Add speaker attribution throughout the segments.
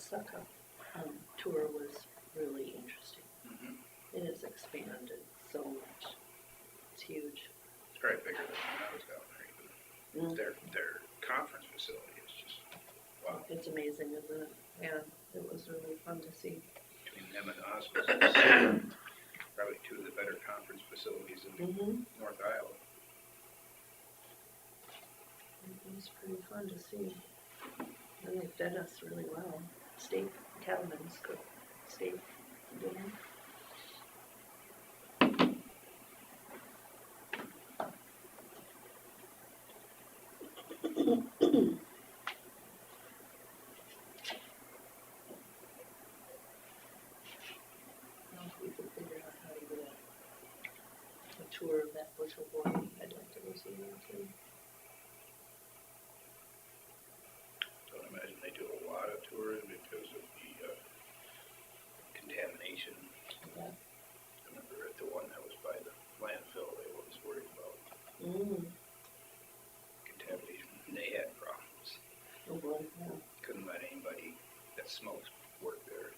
Speaker 1: that suck-up tour was really interesting.
Speaker 2: Mm-hmm.
Speaker 1: It has expanded so much. It's huge.
Speaker 2: It's probably bigger than when I was down there even. Their conference facility is just, wow.
Speaker 1: It's amazing, isn't it? Yeah, it was really fun to see.
Speaker 2: Between them and the hospitals, probably two of the better conference facilities in North Iowa.
Speaker 1: It was pretty fun to see. And they fed us really well. Steak, Cattleman's cooked steak dinner. If we could figure out how to get a tour of that bushel boy, I'd like to go see that too.
Speaker 2: Don't imagine they do a lot of touring because of the contamination.
Speaker 1: Yeah.
Speaker 2: I remember at the one that was by the landfill, they was worried about contamination. They had problems.
Speaker 1: Oh boy, yeah.
Speaker 2: Couldn't let anybody that smokes work there.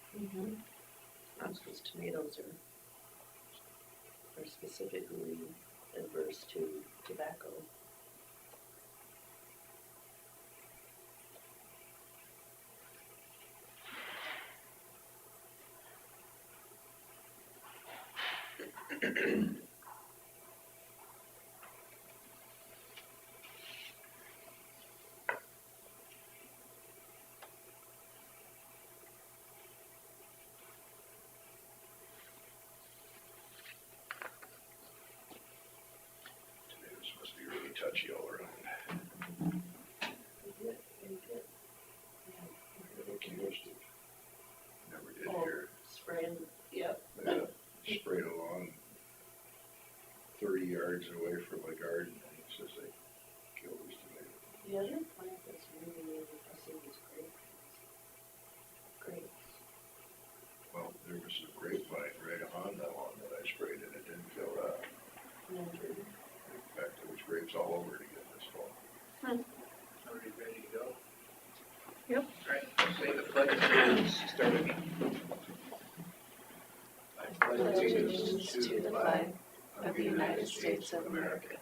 Speaker 1: Not because tomatoes are specifically adverse to tobacco.
Speaker 2: Tomatoes must be really touchy all around. Never did here.
Speaker 1: Spraying, yep.
Speaker 2: Yeah, sprayed along 30 yards away from my garden, and it says they kill these tomatoes.
Speaker 1: The other plant that's really impressive is grapes. Grapes.
Speaker 2: Well, there was a grapevine right on that one that I sprayed, and it didn't kill that. In fact, there was grapes all over it again this fall. Already ready to go?
Speaker 1: Yep.
Speaker 2: All right, say the pledge of allegiance. Start with me.
Speaker 1: I pledge allegiance to the flag of the United States of America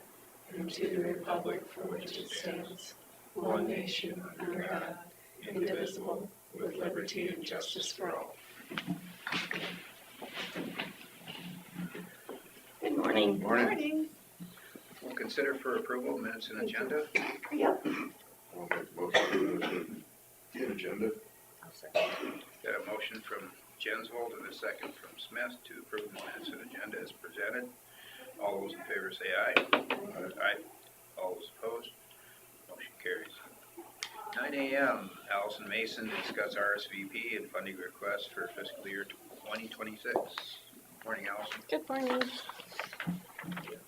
Speaker 1: and to the republic for which it stands, one nation under God, indivisible, with liberty and justice for all. Good morning.
Speaker 2: Morning. We'll consider for approval minutes and agenda.
Speaker 1: Yep.
Speaker 2: I'll make a motion to the agenda.
Speaker 1: I'll second.
Speaker 2: Got a motion from Jensvold and a second from Smith to approve the minutes and agenda as presented. All those in favor say aye. Aye. All those opposed? Motion carries. 9 a.m. Allison Mason to discuss RSVP and funding requests for fiscal year 2026. Morning, Allison.
Speaker 3: Good morning.
Speaker 1: Thank you.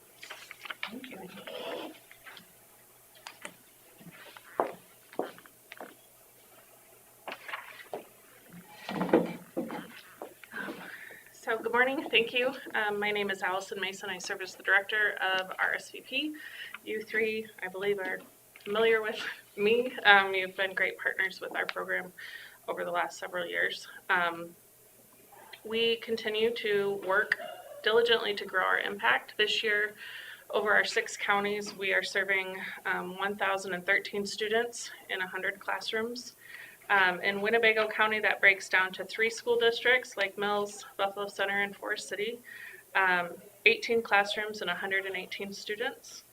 Speaker 3: So good morning, thank you. My name is Allison Mason. I serve as the director of RSVP. You three, I believe, are familiar with me. You've been great partners with our program over the last several years. We continue to work diligently to grow our impact. This year, over our 6 counties, we are serving 1,013 students in 100 classrooms. In Winnebago County, that breaks down to 3 school districts, Lake Mills, Buffalo Center, and Forest City, 18 classrooms and 118 students.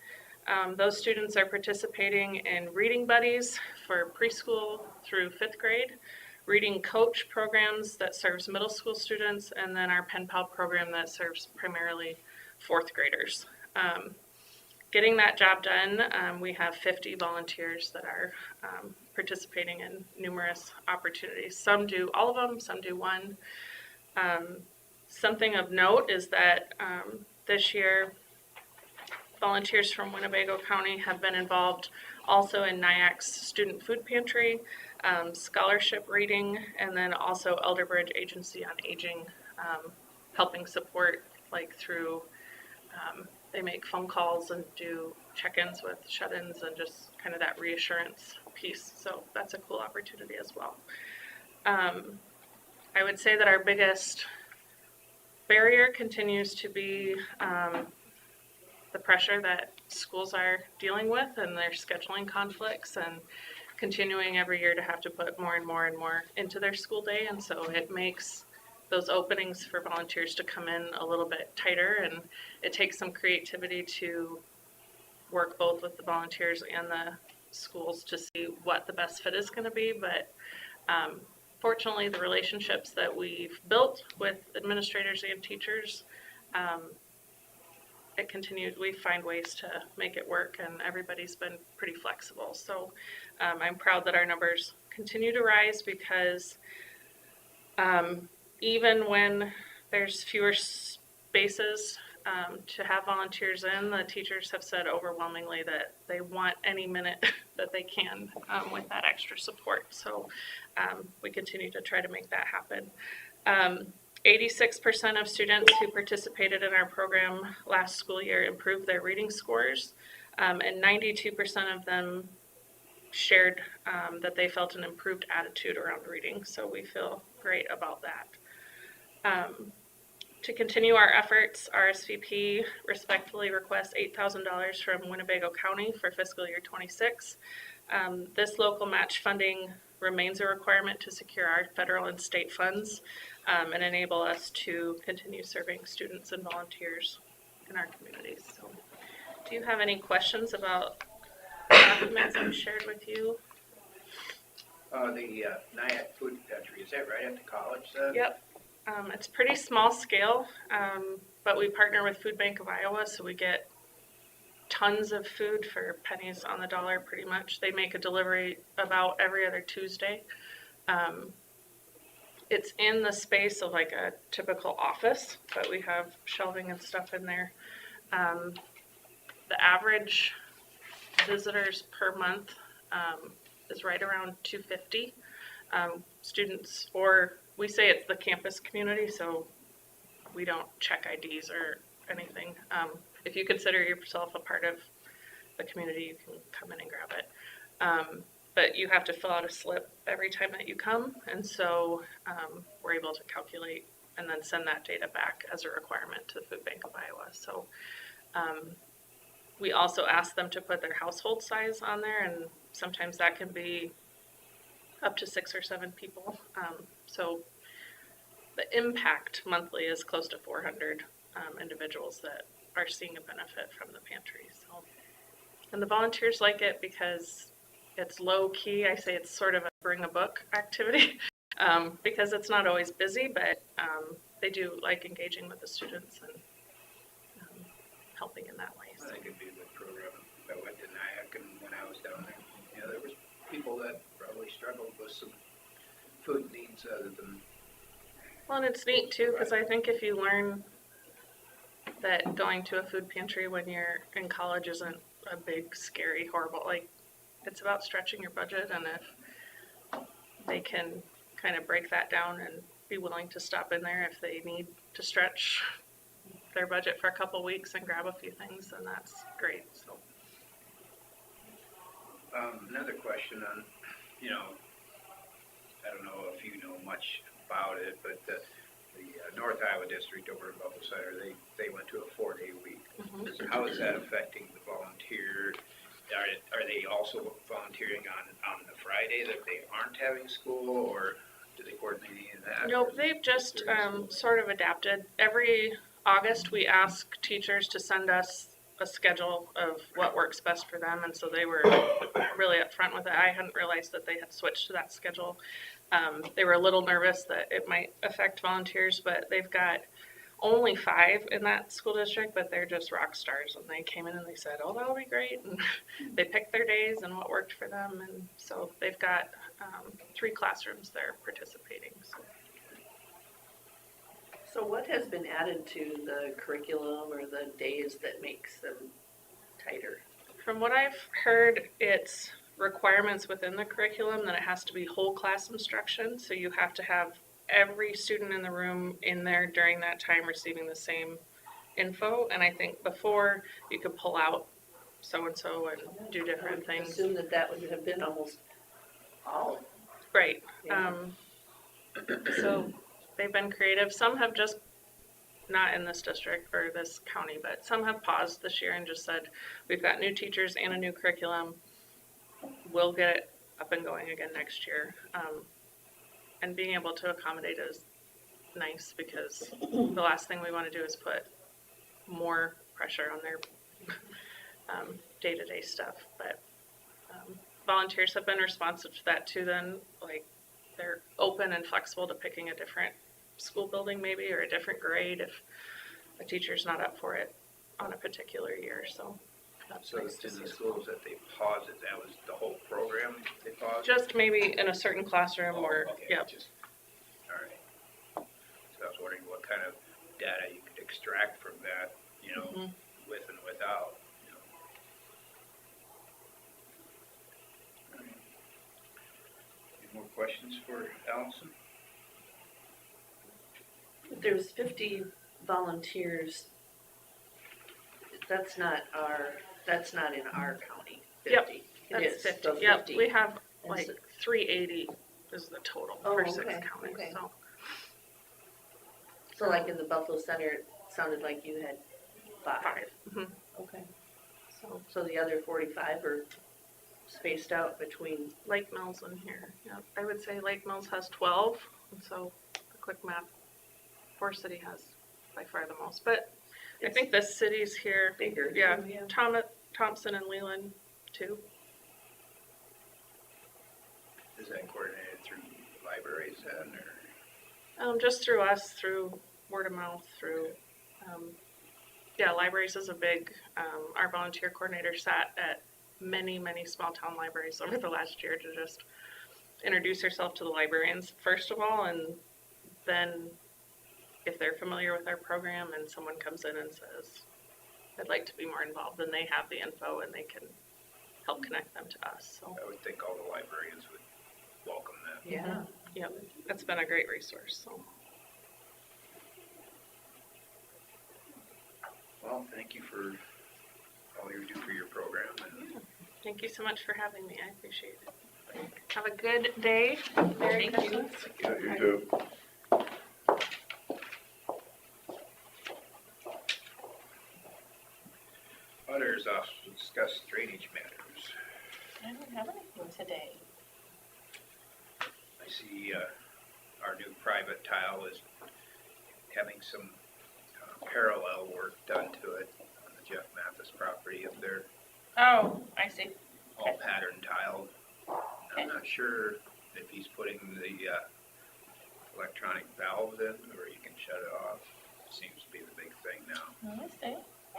Speaker 3: Those students are participating in reading buddies for preschool through 5th grade, reading coach programs that serves middle school students, and then our Pen Pal program that serves primarily 4th graders. Getting that job done, we have 50 volunteers that are participating in numerous opportunities. Some do all of them, some do one. Something of note is that this year, volunteers from Winnebago County have been involved also in NIAC's Student Food Pantry, scholarship reading, and then also Elderbridge Agency on Aging, helping support like through they make phone calls and do check-ins with shut-ins and just kind of that reassurance piece. So that's a cool opportunity as well. I would say that our biggest barrier continues to be the pressure that schools are dealing with and their scheduling conflicts and continuing every year to have to put more and more and more into their school day. And so it makes those openings for volunteers to come in a little bit tighter, and it takes some creativity to work both with the volunteers and the schools to see what the best fit is going to be. But fortunately, the relationships that we've built with administrators and teachers, it continues. We find ways to make it work, and everybody's been pretty flexible. So I'm proud that our numbers continue to rise, because even when there's fewer spaces to have volunteers in, the teachers have said overwhelmingly that they want any minute that they can with that extra support. So we continue to try to make that happen. 86% of students who participated in our program last school year improved their reading scores, and 92% of them shared that they felt an improved attitude around reading. So we feel great about that. To continue our efforts, RSVP respectfully requests $8,000 from Winnebago County for fiscal year 26. This local match funding remains a requirement to secure our federal and state funds and enable us to continue serving students and volunteers in our communities. So, do you have any questions about the documents I've shared with you?
Speaker 2: The NIAC food pantry, is that right at the college then?
Speaker 3: Yep. It's pretty small scale, but we partner with Food Bank of Iowa, so we get tons of food for pennies on the dollar pretty much. They make a delivery about every other Tuesday. It's in the space of like a typical office, but we have shelving and stuff in there. The average visitors per month is right around 250 students, or we say it's the campus community, so we don't check IDs or anything. If you consider yourself a part of the community, you can come in and grab it. But you have to fill out a slip every time that you come, and so we're able to calculate and then send that data back as a requirement to the Food Bank of Iowa. So we also ask them to put their household size on there, and sometimes that can be up to 6 or 7 people. So the impact monthly is close to 400 individuals that are seeing a benefit from the pantry. So, and the volunteers like it because it's low key. I say it's sort of a bring a book activity because it's not always busy, but they do like engaging with the students and helping in that way.
Speaker 2: I think it'd be a good program. I went to NIAC, and when I was down there, you know, there was people that probably struggled with some food needs other than.
Speaker 3: Well, and it's neat too, because I think if you learn that going to a food pantry when you're in college isn't a big, scary, horrible, like, it's about stretching your budget, and if they can kind of break that down and be willing to stop in there if they need to stretch their budget for a couple weeks and grab a few things, then that's great. So
Speaker 2: Another question on, you know, I don't know if you know much about it, but the North Iowa District over in Buffalo Center, they went to a 4-day week.
Speaker 3: Mm-hmm.
Speaker 2: How is that affecting the volunteer? Are they also volunteering on the Friday that they aren't having school, or do they coordinate any of that?
Speaker 3: Nope, they've just sort of adapted. Every August, we ask teachers to send us a schedule of what works best for them, and so they were really upfront with it. I hadn't realized that they had switched to that schedule. They were a little nervous that it might affect volunteers, but they've got only 5 in that school district, but they're just rock stars, and they came in and they said, oh, that'll be great, and they picked their days and what worked for them, and so they've got 3 classrooms that are participating.
Speaker 1: So what has been added to the curriculum or the days that makes them tighter?
Speaker 3: From what I've heard, it's requirements within the curriculum that it has to be whole class instruction, so you have to have every student in the room in there during that time receiving the same info. And I think before you could pull out so-and-so and do different things.
Speaker 1: I assume that would have been almost all.
Speaker 3: Right.
Speaker 1: Yeah.
Speaker 3: So they've been creative. Some have just, not in this district or this county, but some have paused this year and just said, we've got new teachers and a new curriculum. We'll get it up and going again next year. And being able to accommodate is nice, because the last thing we want to do is put more pressure on their day-to-day stuff. But volunteers have been responsive to that too. Then, like, they're open and flexible to picking a different school building maybe, or a different grade if a teacher's not up for it on a particular year. So that's
Speaker 2: So
Speaker 3: nice
Speaker 2: to
Speaker 3: to see
Speaker 2: the
Speaker 3: as
Speaker 2: schools that they paused it, that was the whole program they paused?
Speaker 3: just maybe in a certain classroom or,
Speaker 2: Okay,
Speaker 3: yeah.
Speaker 2: just, all right. So I was wondering what kind of data you could extract from that, you know,
Speaker 3: Mhm.
Speaker 2: with and without, you know. All right. Any more questions for Allison?
Speaker 1: There's 50 volunteers. That's not in our county, 50.
Speaker 3: Yep,
Speaker 1: It
Speaker 3: That's
Speaker 1: is,
Speaker 3: 50.
Speaker 1: so
Speaker 3: Yep,
Speaker 1: 50.
Speaker 3: we have
Speaker 1: And
Speaker 3: like
Speaker 1: so-
Speaker 3: 380 is the total
Speaker 1: Oh,
Speaker 3: for 6
Speaker 1: okay,
Speaker 3: counties.
Speaker 1: okay.
Speaker 3: So
Speaker 1: So like in the Buffalo Center, it sounded like you had 5.
Speaker 3: 5. Mhm.
Speaker 1: Okay.
Speaker 3: So
Speaker 1: So the other 45 are spaced out between,
Speaker 3: Lake Mills in here. Yep, I would say Lake Mills has 12, and so the quick math, Forest City has by far the most. But I
Speaker 1: It's
Speaker 3: think the cities here,
Speaker 1: bigger.
Speaker 3: yeah,
Speaker 1: too, yeah.
Speaker 3: Thompson and Leland too.
Speaker 2: Is that coordinated through libraries then, or?
Speaker 3: Just through us, through word of mouth, through, yeah, libraries is a big, our volunteer coordinator sat at many, many small town libraries over the last year to just introduce herself to the librarians first of all, and then if they're familiar with our program and someone comes in and says, I'd like to be more involved, then they have the info and they can help connect them to us. So
Speaker 2: I would think all the librarians would welcome that.
Speaker 1: Yeah.
Speaker 3: yep, it's been a great resource. So
Speaker 2: Well, thank you for all you do for your program, and
Speaker 3: thank you so much for having me. I appreciate it. Have a good day. Merry Christmas.
Speaker 4: Yeah, you do.
Speaker 2: others to discuss drainage matters.
Speaker 5: I don't have anything today.
Speaker 2: I see our new private tile is having some parallel work done to it on the Jeff Mathis property up there,
Speaker 5: Oh, I see.
Speaker 2: all pattern tiled.
Speaker 5: Okay.
Speaker 2: I'm not sure if he's putting the electronic valves in, or you can shut it off. Seems to be the big thing now.
Speaker 5: I see.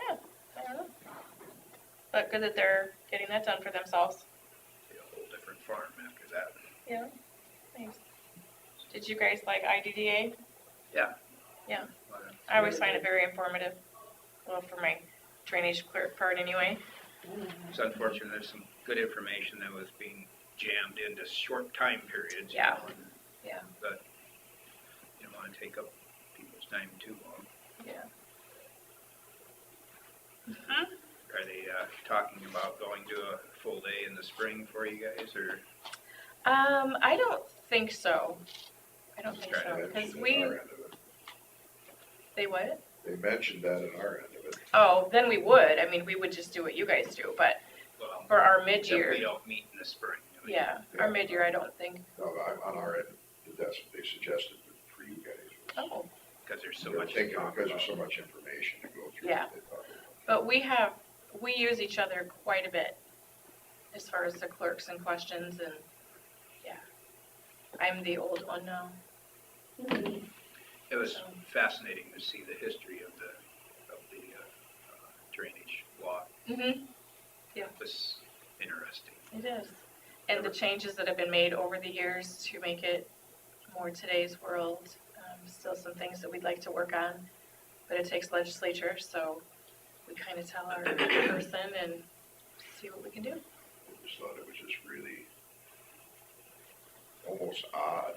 Speaker 5: Yeah, I don't know. But good that they're getting that done for themselves.
Speaker 2: Be a whole different farm after that.
Speaker 5: Yeah. Thanks. Did you guys like IDDA?
Speaker 2: Yeah.
Speaker 5: Yeah.
Speaker 2: Well,
Speaker 5: I always find it very informative. Well, for my drainage clerk part anyway.
Speaker 2: It's unfortunate, there's some good information that was being jammed into short time periods.
Speaker 5: Yeah.
Speaker 2: You know,
Speaker 5: Yeah.
Speaker 2: But you don't want to take up people's time too long.
Speaker 5: Yeah.
Speaker 2: Are they talking about going to a full day in the spring for you guys, or?
Speaker 5: I don't think so. I don't think
Speaker 2: Try
Speaker 5: so,
Speaker 2: to
Speaker 5: because
Speaker 4: Mentioned
Speaker 5: we,
Speaker 4: at our end of it.
Speaker 5: they would?
Speaker 4: They mentioned that at our end of it.
Speaker 5: Oh, then we would. I mean, we would just do what you guys do, but
Speaker 2: Well,
Speaker 5: for our
Speaker 2: except
Speaker 5: mid-year,
Speaker 2: we don't meet in the spring. I mean,
Speaker 5: yeah, our mid-year, I don't think.
Speaker 4: No, on our end, that's what they suggested for you guys.
Speaker 5: Oh.
Speaker 2: Because there's so
Speaker 4: They're
Speaker 2: much to
Speaker 4: thinking
Speaker 2: talk
Speaker 4: because there's so
Speaker 2: about.
Speaker 4: much information to go through.
Speaker 5: Yeah.
Speaker 4: they thought-
Speaker 5: But we use each other quite a bit as far as the clerks and questions and, yeah. I'm the old one now.
Speaker 2: It was fascinating to see the history of the drainage law.
Speaker 5: Mm-hmm.
Speaker 2: It was interesting.
Speaker 5: It is. And the changes that have been made over the years to make it more today's world, still some things that we'd like to work on, but it takes legislature, so we kind of tell our person and see what we can do.
Speaker 4: I just thought it was just really almost odd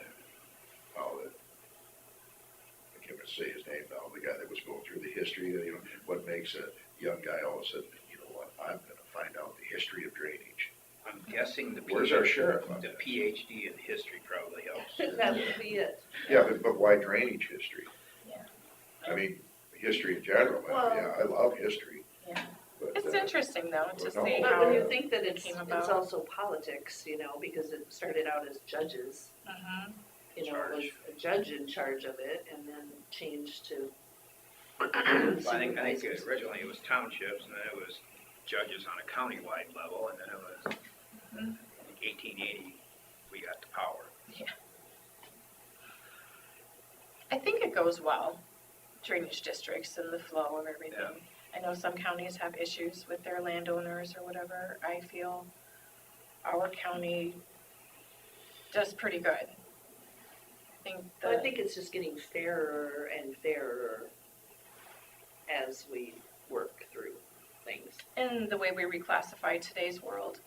Speaker 4: how that, I can't even say his name now, the guy that was going through the history, you know, what makes a young guy all of a sudden, you know what, I'm gonna find out the history of drainage.
Speaker 2: I'm guessing
Speaker 4: Where's our sheriff on
Speaker 2: the
Speaker 4: that?
Speaker 2: PhD in history probably helps
Speaker 1: That would be it.
Speaker 4: Yeah, but why drainage history?
Speaker 5: Yeah.
Speaker 4: I mean, history in general,
Speaker 1: Well-
Speaker 4: yeah, I love history.
Speaker 5: Yeah.
Speaker 4: But,
Speaker 5: It's interesting though to
Speaker 4: no.
Speaker 5: see
Speaker 1: But
Speaker 5: how.
Speaker 1: when you think that
Speaker 5: it
Speaker 1: it's
Speaker 5: came about.
Speaker 1: also politics, you know, because it started out as judges,
Speaker 5: Mhm.
Speaker 1: you know, it was a judge in charge of it and then changed to
Speaker 2: Well, I think
Speaker 1: supervisors.
Speaker 2: originally it was townships, and then it was judges on a countywide level, and then it was
Speaker 5: Mhm.
Speaker 2: 1880, we got the power.
Speaker 5: I think it goes well, drainage districts and the flow of everything.
Speaker 2: Yeah.
Speaker 5: I know some counties have issues with their landowners or whatever. I feel our county does pretty good.
Speaker 1: I think it's just getting fairer and fairer as we work through things.
Speaker 5: in the way we reclassify today's world,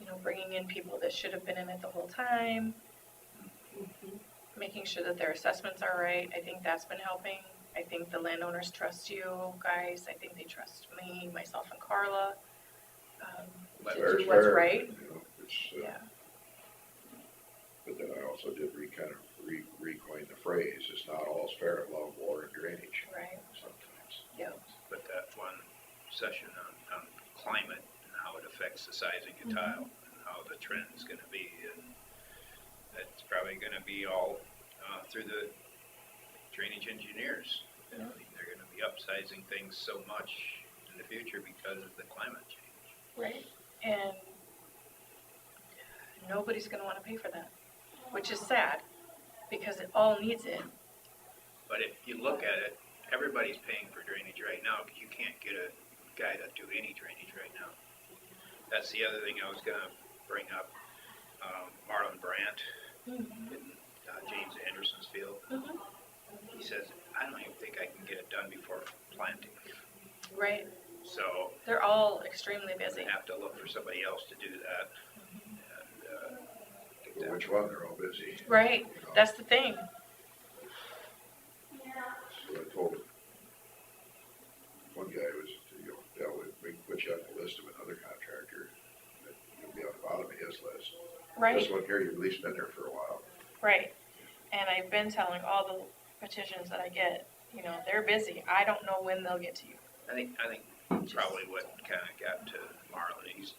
Speaker 5: you know, bringing in people that should have been in it the whole time, making sure that their assessments are right. I think that's been helping. I think the landowners trust you guys. I think they trust me, myself and Carla, to
Speaker 4: fair's
Speaker 5: do what's
Speaker 4: fair,
Speaker 5: right.
Speaker 4: you know, it's,
Speaker 5: Yeah,
Speaker 4: But then I also did recoin the phrase, it's not all's fair in love, war, and drainage
Speaker 5: right.
Speaker 4: sometimes.
Speaker 5: Yeah.
Speaker 2: But that one session on climate and how it affects the sizing of tile and how the trend's gonna be, and that's probably gonna be all through the drainage engineers. You know, they're gonna be upsizing things so much in the future because of the climate change.
Speaker 5: Right. And nobody's gonna wanna pay for that, which is sad, because it all needs it.
Speaker 2: But if you look at it, everybody's paying for drainage right now, because you can't get a guy to do any drainage right now. That's the other thing I was gonna bring up. Marlon Brandt in James Anderson's field, he says, I don't even think I can get it done before planting.
Speaker 5: Right.
Speaker 2: So
Speaker 5: They're all extremely
Speaker 2: I
Speaker 5: busy.
Speaker 2: have to look for somebody else to do that. And get
Speaker 4: But
Speaker 2: that.
Speaker 4: which one, they're all busy.
Speaker 5: Right.
Speaker 4: You know?
Speaker 5: That's the thing.
Speaker 4: So I told one guy was, you know, yeah, we can put you on the list of another contractor that you'll be on the bottom of his list.
Speaker 5: Right.
Speaker 4: This one here, you've at least been there for a while.
Speaker 5: Right. And I've been telling all the petitions that I get, you know, they're busy. I don't know when they'll get to you.
Speaker 2: I think probably what kind of got to Marlon, he's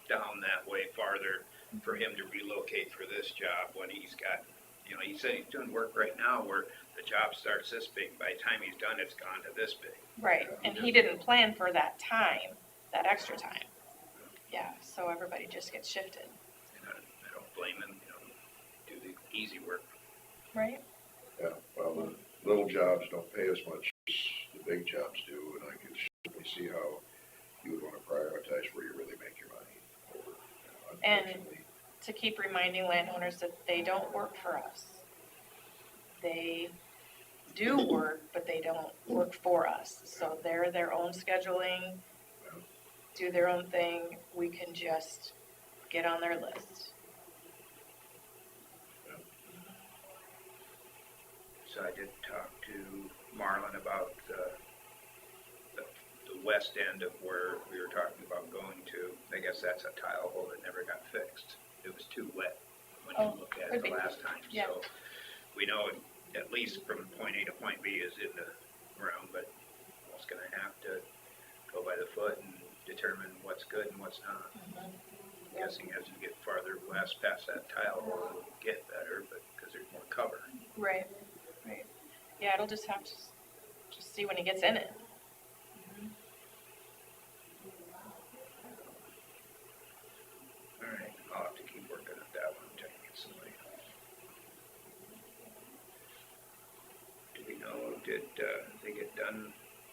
Speaker 2: down that way farther for him to relocate for this job when he's got, you know, he said he's doing work right now where the job starts this big. By the time he's done, it's gone to this big.
Speaker 5: Right. And he didn't plan for that time, that extra time. Yeah. So everybody just gets shifted.
Speaker 2: And I don't blame him, you know, do the easy work.
Speaker 5: Right.
Speaker 4: Yeah, well, the little jobs don't pay as much as the big jobs do, and I can certainly see how you would want to prioritize where you really make your money.
Speaker 5: And-
Speaker 4: Unfortunately,
Speaker 5: To keep reminding landowners that they don't work for us. They do work, but they don't work for us. So they're their own scheduling, do their own thing. We can just get on their list.
Speaker 2: So I did talk to Marlon about the west end of where we were talking about going to. I guess that's a tile hole that never got fixed. It was too wet when
Speaker 5: Oh,
Speaker 2: you looked at
Speaker 5: could
Speaker 2: it the
Speaker 5: be.
Speaker 2: last time.
Speaker 5: Yeah.
Speaker 2: So we know at least from point A to point B is in the ground, but almost gonna have to go by the foot and determine what's good and what's not. I'm guessing as you get farther west past that tile hole, it'll get better, but because there's more cover.
Speaker 5: Right, right. Yeah, it'll just have to just see when he gets in it.
Speaker 2: All right, I'll have to keep working at that one until I get somebody. Do we know, did they get done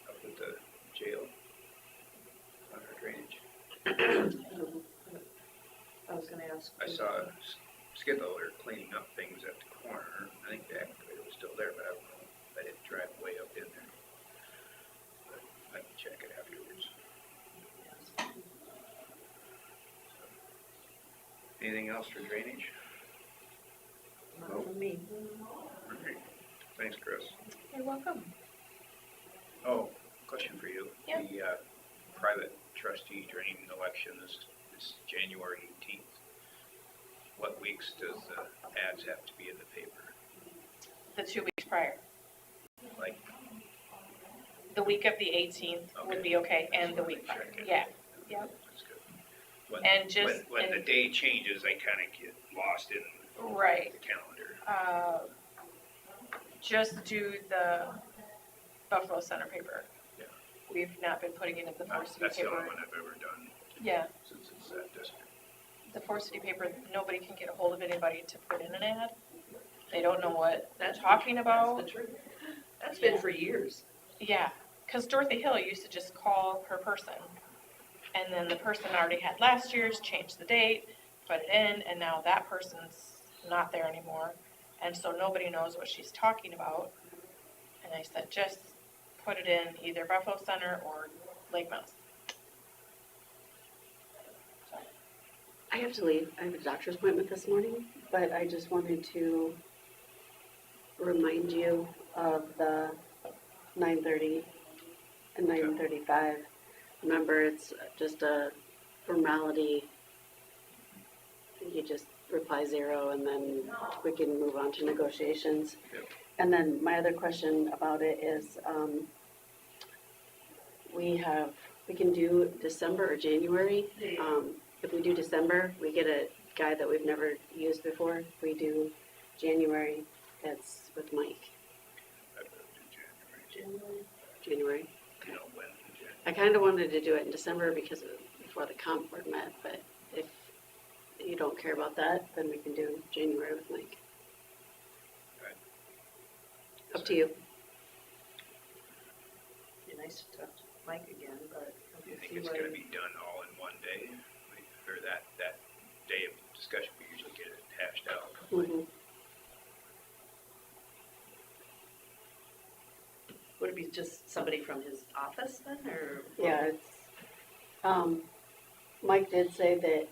Speaker 2: up at the jail on our drainage?
Speaker 1: I was gonna ask.
Speaker 2: I saw skid loader cleaning up things at the corner. I think the excavator was still there, but I don't know. I didn't drive way up in there. But I can check it afterwards. Anything else for drainage?
Speaker 1: Not for me.
Speaker 2: Okay. Thanks, Chris.
Speaker 5: You're welcome.
Speaker 2: Oh, question for you.
Speaker 5: Yeah.
Speaker 2: The private trustee drain election is January 18th. what weeks does the ads have to be in the paper?
Speaker 5: The 2 weeks prior.
Speaker 2: Like,
Speaker 5: The week of the 18th would be okay, and the week prior, yeah. Yep.
Speaker 2: that's good. When,
Speaker 5: And just,
Speaker 2: when the day changes, I kind of get lost in
Speaker 5: right,
Speaker 2: the calendar.
Speaker 5: just do the Buffalo Center paper.
Speaker 2: Yeah.
Speaker 5: We've not been putting it in the Forest City
Speaker 2: That's the only
Speaker 5: paper.
Speaker 2: one I've ever done
Speaker 5: Yeah,
Speaker 2: since it's that district.
Speaker 5: the Forest City paper, nobody can get a hold of anybody to put in an ad. They don't know what they're talking about.
Speaker 1: That's the truth. That's been for years.
Speaker 5: Yeah, because Dorothy Hill used to just call her person. And then the person already had last year's, changed the date, put it in, and now that person's not there anymore. And so nobody knows what she's talking about. And I said, just put it in either Buffalo Center or Lake Mills.
Speaker 6: I have to leave. I have a doctor's appointment this morning, but I just wanted to remind you of the 9:30 and 9:35. Remember, it's just a formality. You just reply 0 and then we can move on to negotiations.
Speaker 2: Yep.
Speaker 6: And then my other question about it is, we can do December or January. If we do December, we get a guy that we've never used before. If we do January, it's with Mike.
Speaker 2: I'd rather do
Speaker 6: January.
Speaker 2: You know, when in January.
Speaker 6: I kind of wanted to do it in December because before the comp board met, but if you don't care about that, then we can do January with Mike.
Speaker 2: Right.
Speaker 6: Up to you.
Speaker 1: Be nice to talk to Mike again, but.
Speaker 2: Do you think it's gonna be done all in one day? Or that day of discussion, we usually get it hashed out?
Speaker 6: Mhm.
Speaker 1: Would it be just somebody from his office then, or?
Speaker 6: Yeah, it's, Mike did say that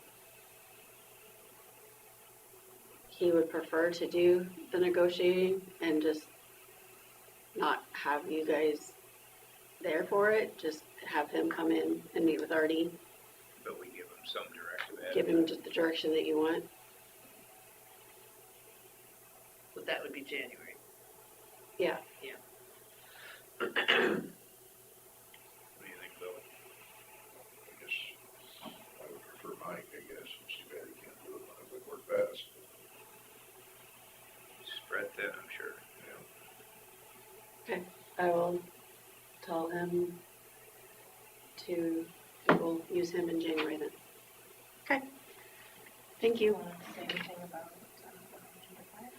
Speaker 6: he would prefer to do the negotiating and just not have you guys there for it, just have him come in and meet with Artie,
Speaker 2: But we give them some directive.
Speaker 6: give him just the direction that you want.
Speaker 1: But that would be January.
Speaker 6: Yeah.
Speaker 2: What do you think, Bill?
Speaker 4: I guess I would prefer Mike, I guess, it's too bad he can't do it, but it would work best.
Speaker 2: Spread thin, I'm sure.
Speaker 6: Okay, I will tell him we'll use him in January then. Okay, thank you.
Speaker 5: Want to say anything about number 5?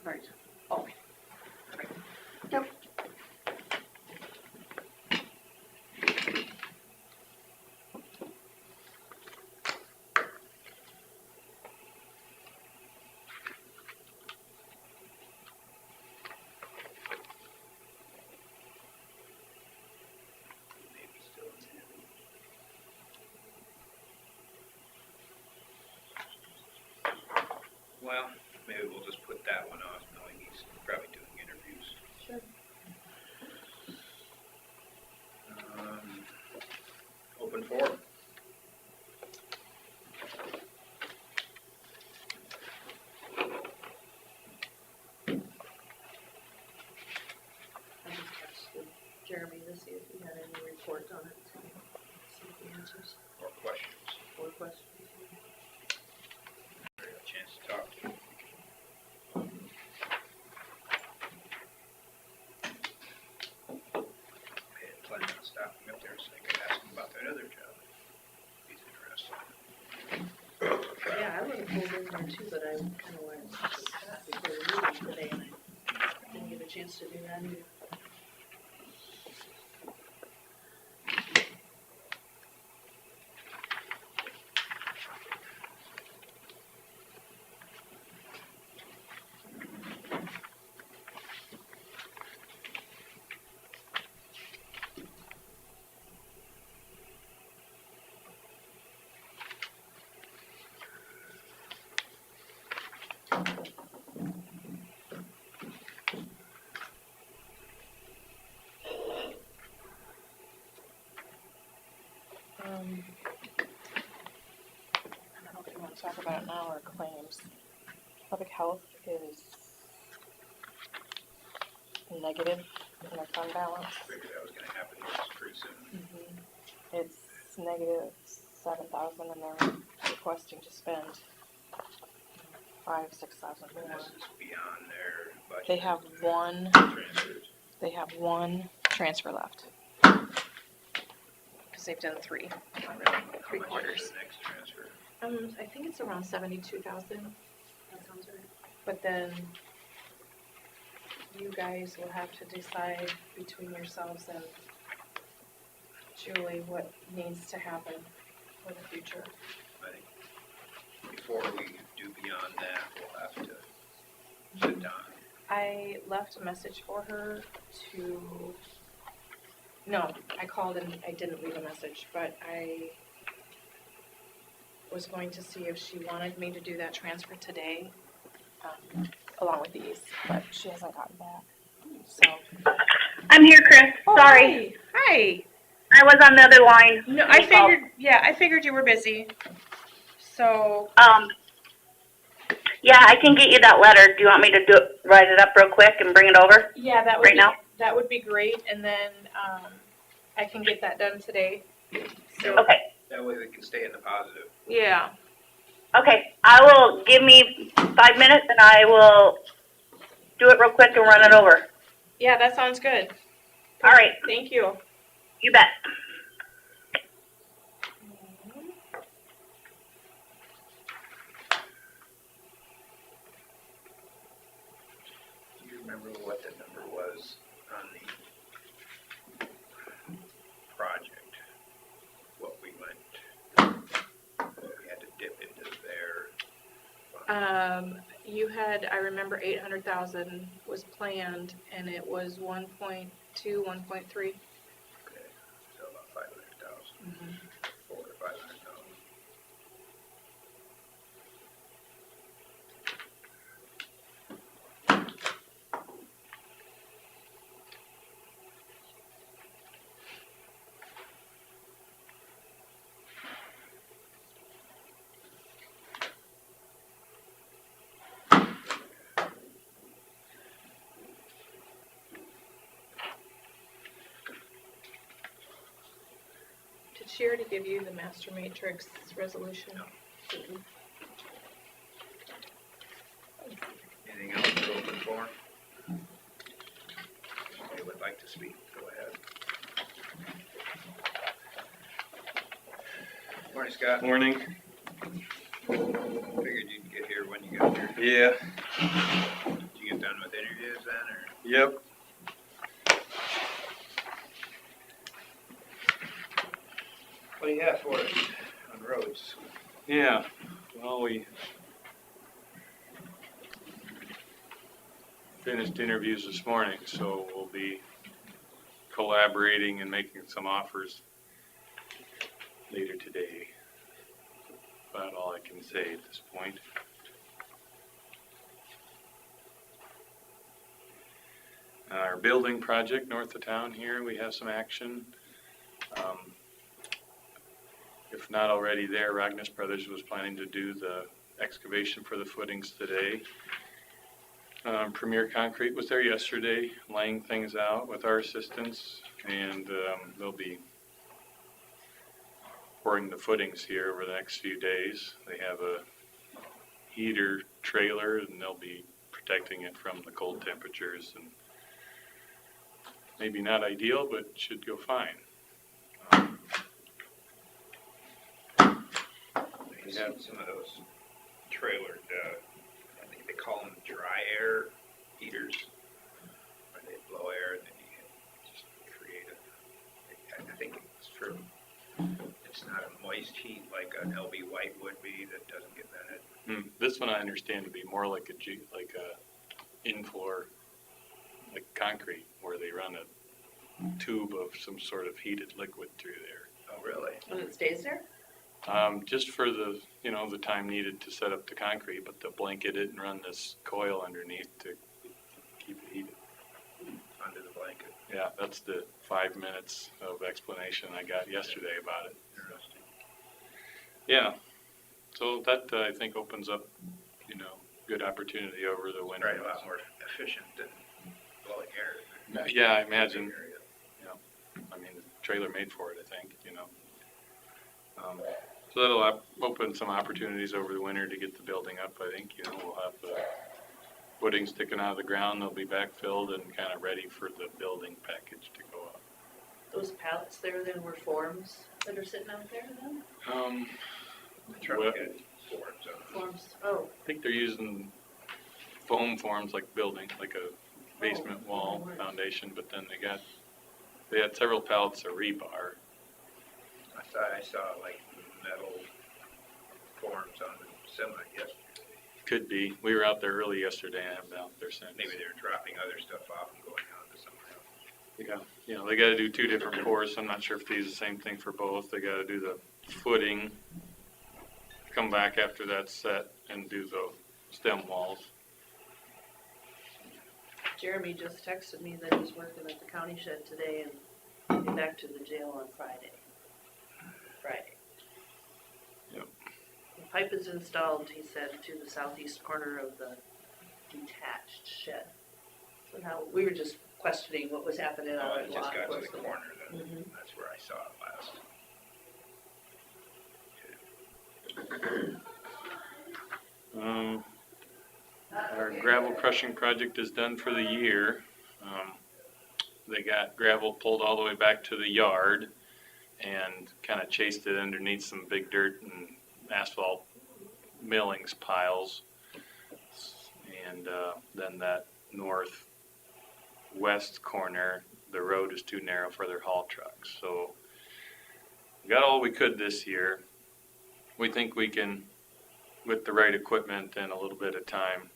Speaker 1: I've already, oh,
Speaker 6: Nope.
Speaker 2: Maybe still in there. Well, maybe we'll just put that one off, knowing he's probably doing interviews.
Speaker 1: sure.
Speaker 2: Open forum.
Speaker 1: I just asked Jeremy to see if he had any report on it, so see if he answers
Speaker 2: Or questions,
Speaker 1: or questions.
Speaker 2: or a chance to talk to him. I had planned on stopping up there so I could ask him about that other job. If he's interested.
Speaker 1: Yeah, I would have pulled in there too, but I kind of wanted to stop before the meeting today, and I didn't get a chance to do that either.
Speaker 5: talk about it now or claims. Public health is negative in their fund balance.
Speaker 2: Figured that was gonna happen here pretty soon.
Speaker 5: It's negative 7,000 and they're requesting to spend 5,000-6,000
Speaker 2: And
Speaker 5: more.
Speaker 2: this is beyond their budget.
Speaker 5: They have
Speaker 2: Transfers.
Speaker 5: one transfer left. Because they've done three already,
Speaker 2: How much is
Speaker 5: quarters.
Speaker 2: the next transfer?
Speaker 5: I think it's around 72,000,
Speaker 6: That sounds right.
Speaker 5: but then you guys will have to decide between yourselves and Julie what needs to happen for the future.
Speaker 2: I think before we do beyond that, we'll have to sit down.
Speaker 5: I left a message for her to, no, I called and I didn't leave a message, but I was going to see if she wanted me to do that transfer today, along with these, but she hasn't gotten back, so.
Speaker 7: I'm here, Chris. Sorry.
Speaker 5: Hi.
Speaker 7: I was on the other line.
Speaker 5: No,
Speaker 7: I figured-
Speaker 5: I figured you were busy, so.
Speaker 7: Yeah, I can get you that letter. Do you want me to write it up real quick and bring it over?
Speaker 5: Yeah, that would
Speaker 7: Right
Speaker 5: be,
Speaker 7: now?
Speaker 5: that would be great, and then, I can get that done today. So,
Speaker 7: Okay.
Speaker 2: That way we can stay in the positive.
Speaker 5: yeah,
Speaker 7: Okay. I will give me 5 minutes and I will do it real quick and run it over.
Speaker 5: yeah, that sounds good.
Speaker 7: All right.
Speaker 5: Thank you.
Speaker 7: You bet.
Speaker 2: Do you remember what the number was on the project? What we had to dip into their fund?
Speaker 5: I remember 800,000 was planned, and it was 1.2, 1.3.
Speaker 2: Okay, so about 500,000, 400 to 500,000.
Speaker 5: Did she already give you the master matrix resolution?
Speaker 2: No. Anything else to open for? Somebody would like to speak, go ahead. Morning, Scott.
Speaker 8: Morning.
Speaker 2: Figured you'd get here when you got here.
Speaker 8: Yeah.
Speaker 2: Did you get done with interviews then, or?
Speaker 8: Yep.
Speaker 2: What do you have for us on roads?
Speaker 8: Yeah. Well, we finished interviews this morning, so we'll be collaborating and making some offers later today. About all I can say at this point. Our building project north of town here, we have some action. If not already there, Ragnus Brothers was planning to do the excavation for the footings today. Premier Concrete was there yesterday, laying things out with our assistance, and they'll be pouring the footings here over the next few days. They have a heater trailer, and they'll be protecting it from the cold temperatures, and maybe not ideal, but should go fine.
Speaker 2: I've seen some of those trailered, I think they call them dry air heaters, where they blow air and then you can just create I think it's true. It's not a moist heat like an LB White would be that doesn't get vented.
Speaker 8: This one I understand to be more like a in-floor, like concrete, where they run a tube of some sort of heated liquid through there.
Speaker 2: Oh, really?
Speaker 6: And it stays there?
Speaker 8: Just for the, the time needed to set up the concrete, but they'll blanket it and run this coil underneath to keep it heated.
Speaker 2: Under the blanket.
Speaker 8: Yeah, that's the 5 minutes of explanation I got yesterday about it.
Speaker 2: Interesting.
Speaker 8: Yeah, So that, I think, opens up, you know, good opportunity over the winter.
Speaker 2: Probably a lot more efficient than blowing air.
Speaker 8: Yeah, I imagine. I mean, the trailer made for it, I think, you know. So that'll open some opportunities over the winter to get the building up, I think, you know, we'll have the footings sticking out of the ground, they'll be backfilled and kind of ready for the building package to go up.
Speaker 1: Those pallets there then were forms that are sitting out there then?
Speaker 2: The truck
Speaker 8: Well-
Speaker 2: had forms on it.
Speaker 1: Forms, oh.
Speaker 8: I think they're using foam forms like building, like a basement wall foundation, but then they had several pallets of rebar.
Speaker 2: I saw like metal forms on the semi yesterday.
Speaker 8: Could be. We were out there early yesterday. I haven't been out there since.
Speaker 2: Maybe they were dropping other stuff off and going on to somewhere else.
Speaker 8: Yeah, you know, they gotta do 2 different pours. I'm not sure if these are the same thing for both. They gotta do the footing, come back after that's set and do the stem walls.
Speaker 1: Jeremy just texted me that he's working at the county shed today and he'll be back to the jail on Friday.
Speaker 8: Yep.
Speaker 1: The pipe is installed, he said, to the southeast corner of the detached shed. So now, we were just questioning what was happening
Speaker 2: Oh,
Speaker 1: out
Speaker 2: it
Speaker 1: in
Speaker 2: just
Speaker 1: law
Speaker 2: got to the
Speaker 1: enforcement.
Speaker 2: corner then.
Speaker 1: Mhm.
Speaker 2: That's where I saw it last.
Speaker 8: Our gravel crushing project is done for the year. They got gravel pulled all the way back to the yard and kind of chased it underneath some big dirt and asphalt millings piles. And then that northwest corner, the road is too narrow for their haul trucks. So we got all we could this year. We think we can, with the right equipment and a little bit of time,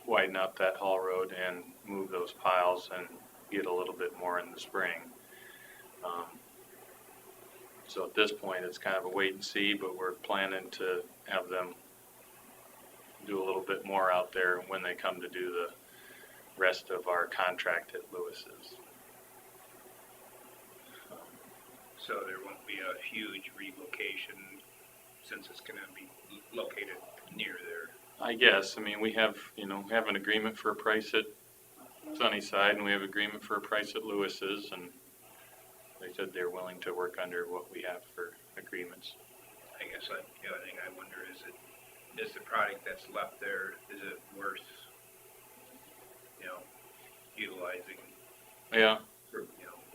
Speaker 8: widen up that haul road and move those piles and get a little bit more in the spring. So at this point, it's kind of a wait and see, but we're planning to have them do a little bit more out there when they come to do the rest of our contract at Lewis's.
Speaker 2: So there won't be a huge relocation since it's going to be located near there.
Speaker 8: I guess, I mean, we have an agreement for a price at Sunnyside and we have agreement for a price at Lewis's, and they said they're willing to work under what we have for agreements.
Speaker 2: I guess the other thing I wonder is the product that's left there, is it worth, utilizing
Speaker 8: Yeah,
Speaker 2: for,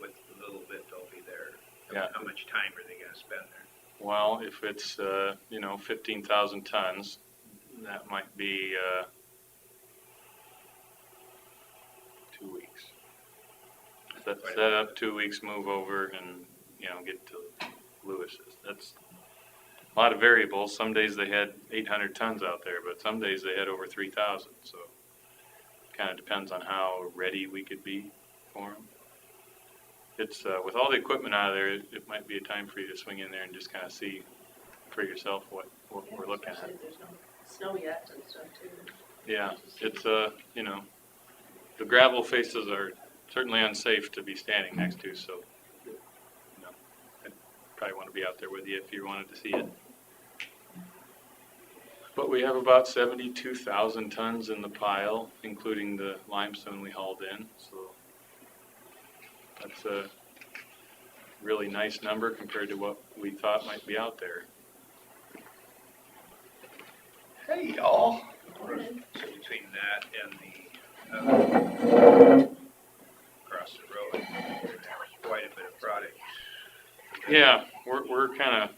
Speaker 2: with the little bit they'll be there?
Speaker 8: Yeah.
Speaker 2: How much time are they going to spend there?
Speaker 8: well, if it's, 15,000 tons, that might be 2 weeks. Set up 2 weeks, move over, and get to Lewis's. That's a lot of variables. Some days they had 800 tons out there, but some days they had over 3,000. So it kind of depends on how ready we could be for them. It's with all the equipment out of there, it might be a time for you to swing in there and just kind of see for yourself what we're looking at.
Speaker 1: Especially if there's no snow yet and stuff too.
Speaker 8: Yeah, it's the gravel faces are certainly unsafe to be standing next to, so I'd probably want to be out there with you if you wanted to see it. But we have about 72,000 tons in the pile, including the limestone we hauled in, so that's a really nice number compared to what we thought might be out there.
Speaker 2: Hey, y'all. So between that and the across the road, quite a bit of product.
Speaker 8: Yeah, we're kind of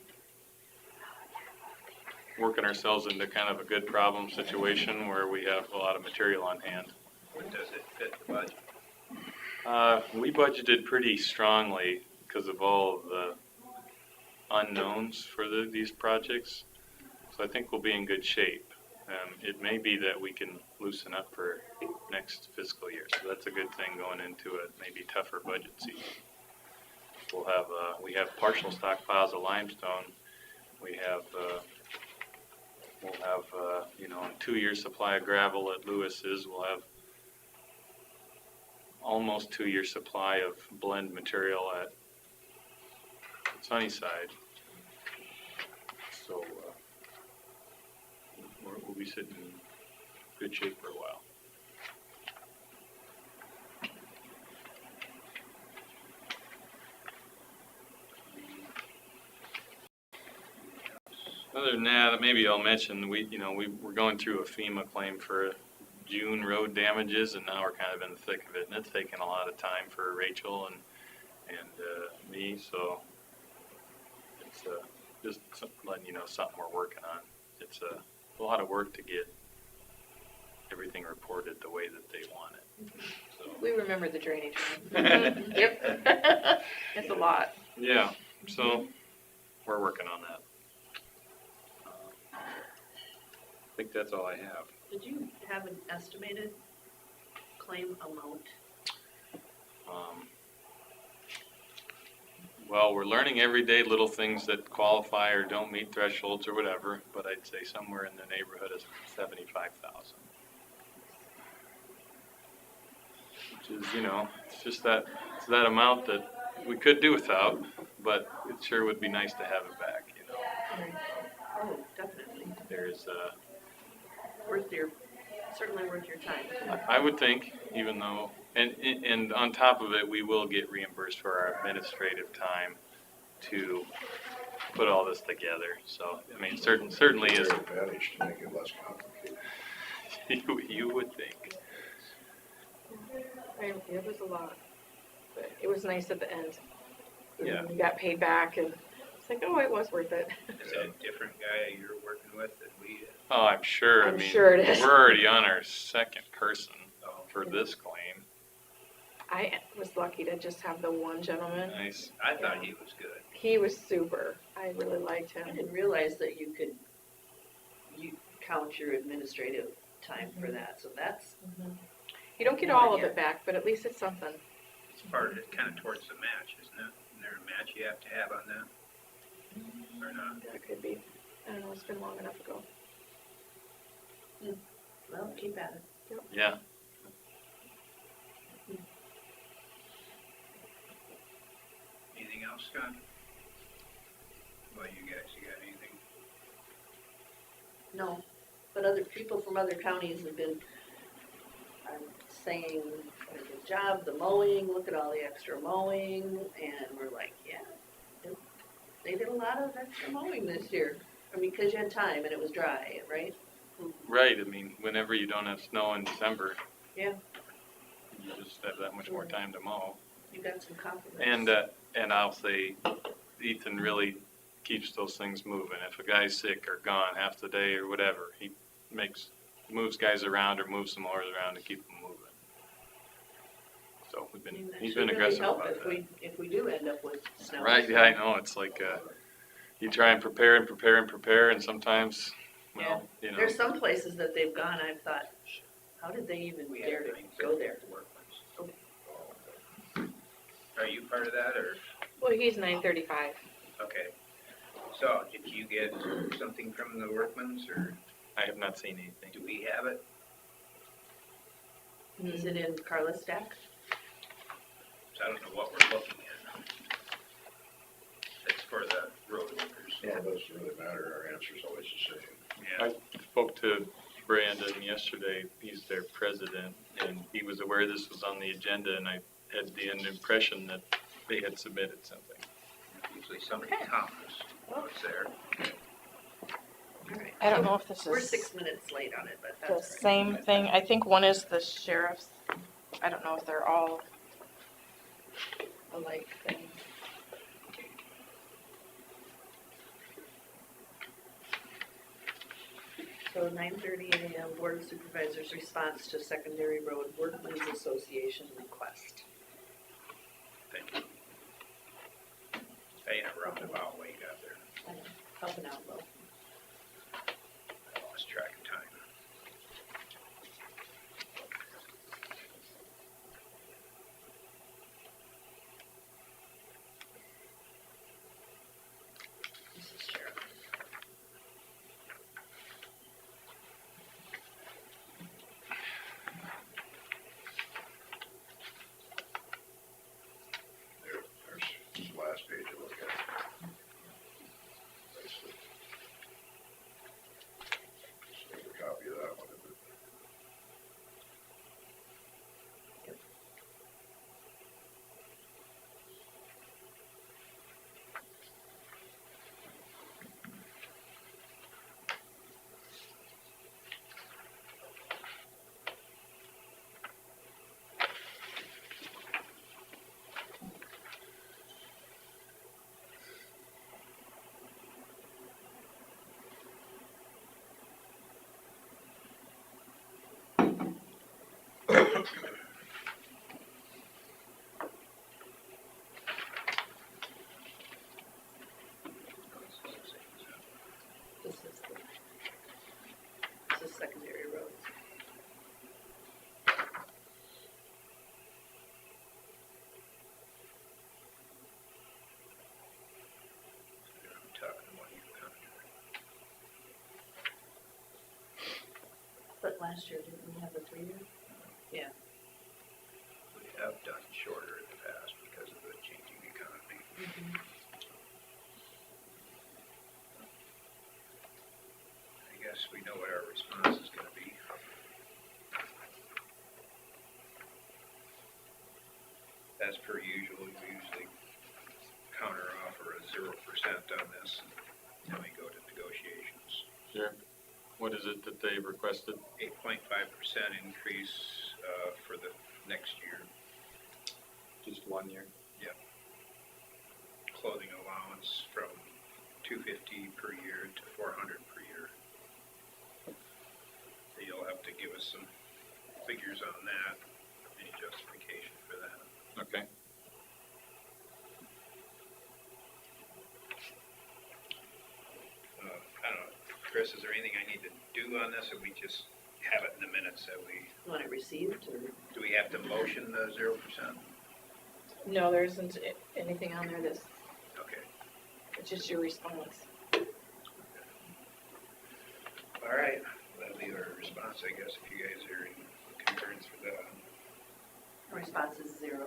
Speaker 8: working ourselves into kind of a good problem situation where we have a lot of material on hand.
Speaker 2: Does it fit the budget?
Speaker 8: We budgeted pretty strongly because of all of the unknowns for these projects. So I think we'll be in good shape. It may be that we can loosen up for next fiscal year. So that's a good thing going into a maybe tougher budget season. We have partial stockpiles of limestone. We'll have a 2-year supply of gravel at Lewis's. We'll have almost 2-year supply of blend material at Sunnyside. So be sitting in good shape for a while. Other than that, maybe I'll mention, we're going through a FEMA claim for June road damages, and now we're kind of in the thick of it, and it's taken a lot of time for Rachel and me, so it's just letting you know something we're working on. It's a lot of work to get everything reported the way that they want it. So,
Speaker 5: We remember the drainage one. Yep. It's a lot.
Speaker 8: yeah, so we're working on that. I think that's all I have.
Speaker 1: Did you have an estimated claim amount?
Speaker 8: Well, we're learning every day little things that qualify or don't meet thresholds or whatever, but I'd say somewhere in the neighborhood of 75,000. Which is, it's just it's that amount that we could do without, but it sure would be nice to have it back,
Speaker 1: Oh, definitely.
Speaker 8: There's,
Speaker 1: Certainly worth your time.
Speaker 8: I would think, even though, and on top of it, we will get reimbursed for our administrative time to put all this together. So, I mean, certainly is.
Speaker 4: Their advantage to make it less complicated.
Speaker 8: You would think.
Speaker 5: It was a lot, but it was nice at the end.
Speaker 8: Yeah.
Speaker 5: You got paid back, and it's like, oh, it was worth it.
Speaker 2: Is that a different guy you're working with than we did?
Speaker 8: Oh, I'm sure.
Speaker 5: I'm sure it is.
Speaker 8: We're already on our second person
Speaker 2: Oh,
Speaker 8: for this claim.
Speaker 5: I was lucky to just have the one gentleman.
Speaker 8: Nice.
Speaker 2: I thought he was good.
Speaker 5: He was super. I really liked
Speaker 1: I
Speaker 5: him.
Speaker 1: didn't realize that you count your administrative time for that, so that's,
Speaker 5: You don't get all of it back, but at least it's something.
Speaker 2: It's part of it, kind of towards the match, isn't it? Isn't there a match you have to have on that? Or not?
Speaker 5: That could be. I don't know, it's been long enough ago.
Speaker 1: well, keep at it.
Speaker 8: Yeah.
Speaker 2: Anything else, Scott? Well, you guys, you got anything?
Speaker 1: No, but other people from other counties have been saying, good job, the mowing, look at all the extra mowing, and we're like, yeah, they did a lot of extra mowing this year. I mean, because you had time and it was dry, right?
Speaker 8: Right. I mean, whenever you don't have snow in December.
Speaker 1: Yeah.
Speaker 8: You just have that much more time to mow.
Speaker 1: You got some compliments.
Speaker 8: And I'll say, Ethan really keeps those things moving. If a guy's sick or gone half the day or whatever, he moves guys around or moves some mowers around to keep them moving. So
Speaker 1: I mean, that
Speaker 8: he's
Speaker 1: should
Speaker 8: been
Speaker 1: really
Speaker 8: aggressive
Speaker 1: help
Speaker 8: about that.
Speaker 1: if we do end up with snow.
Speaker 8: Right, yeah, I know. It's like you try and prepare, and sometimes, well,
Speaker 1: There's some places that they've gone, I've thought, how did they even
Speaker 2: We
Speaker 1: dare
Speaker 2: have
Speaker 1: to
Speaker 2: things
Speaker 1: go
Speaker 2: that
Speaker 1: there?
Speaker 2: work with. Are you part of that, or,
Speaker 5: Well, he's 935.
Speaker 2: okay. So, did you get something from the workmans, or
Speaker 8: I have not seen anything.
Speaker 2: do we have it?
Speaker 1: Is it in Carla's stack?
Speaker 2: So I don't know what we're looking at. It's for the road workers.
Speaker 4: None of us really matter, our answer's always the same.
Speaker 2: Yeah.
Speaker 8: I spoke to Brandon yesterday. He's their president, and he was aware this was on the agenda, and I had the impression that they had submitted something.
Speaker 2: Usually somebody comments what's there.
Speaker 1: All right.
Speaker 5: I don't know if this
Speaker 1: We're
Speaker 5: is
Speaker 1: 6 minutes late on it, but
Speaker 5: the
Speaker 1: that's all right.
Speaker 5: same thing. I think one is the sheriff's. I don't know if they're all alike things.
Speaker 1: So 9:30 a.m. Board of Supervisors response to Secondary Road Workmen's Association request.
Speaker 2: Thank you. Hey, a roundabout way you got there.
Speaker 1: I know, helping out though.
Speaker 2: I lost track of time.
Speaker 1: This is Sheriff.
Speaker 4: There's the last page to look at. That's
Speaker 1: This is secondary roads.
Speaker 2: I'm talking 1 year contract.
Speaker 1: But last year, didn't we have a 3-year?
Speaker 2: We have done shorter in the past because of the changing economy. I guess we know what our response is gonna be. As per usual, we usually counter offer a 0% on this, and then we go to negotiations.
Speaker 8: Sure. What is it that they requested?
Speaker 2: 8.5% increase for the next year.
Speaker 8: Just 1 year?
Speaker 2: Clothing allowance from $250 per year to $400 per year. So you'll have to give us some figures on that, any justification for that.
Speaker 8: Okay.
Speaker 2: I don't know, Chris, is there anything I need to do on this, or we just have it in the minutes that we,
Speaker 1: Want it received, or?
Speaker 2: do we have to motion the 0%?
Speaker 5: No, there isn't anything on there that's,
Speaker 2: Okay,
Speaker 5: it's just your response.
Speaker 2: all right, that'll be our response, I guess, if you guys are in concurrence with that.
Speaker 1: Response is 0.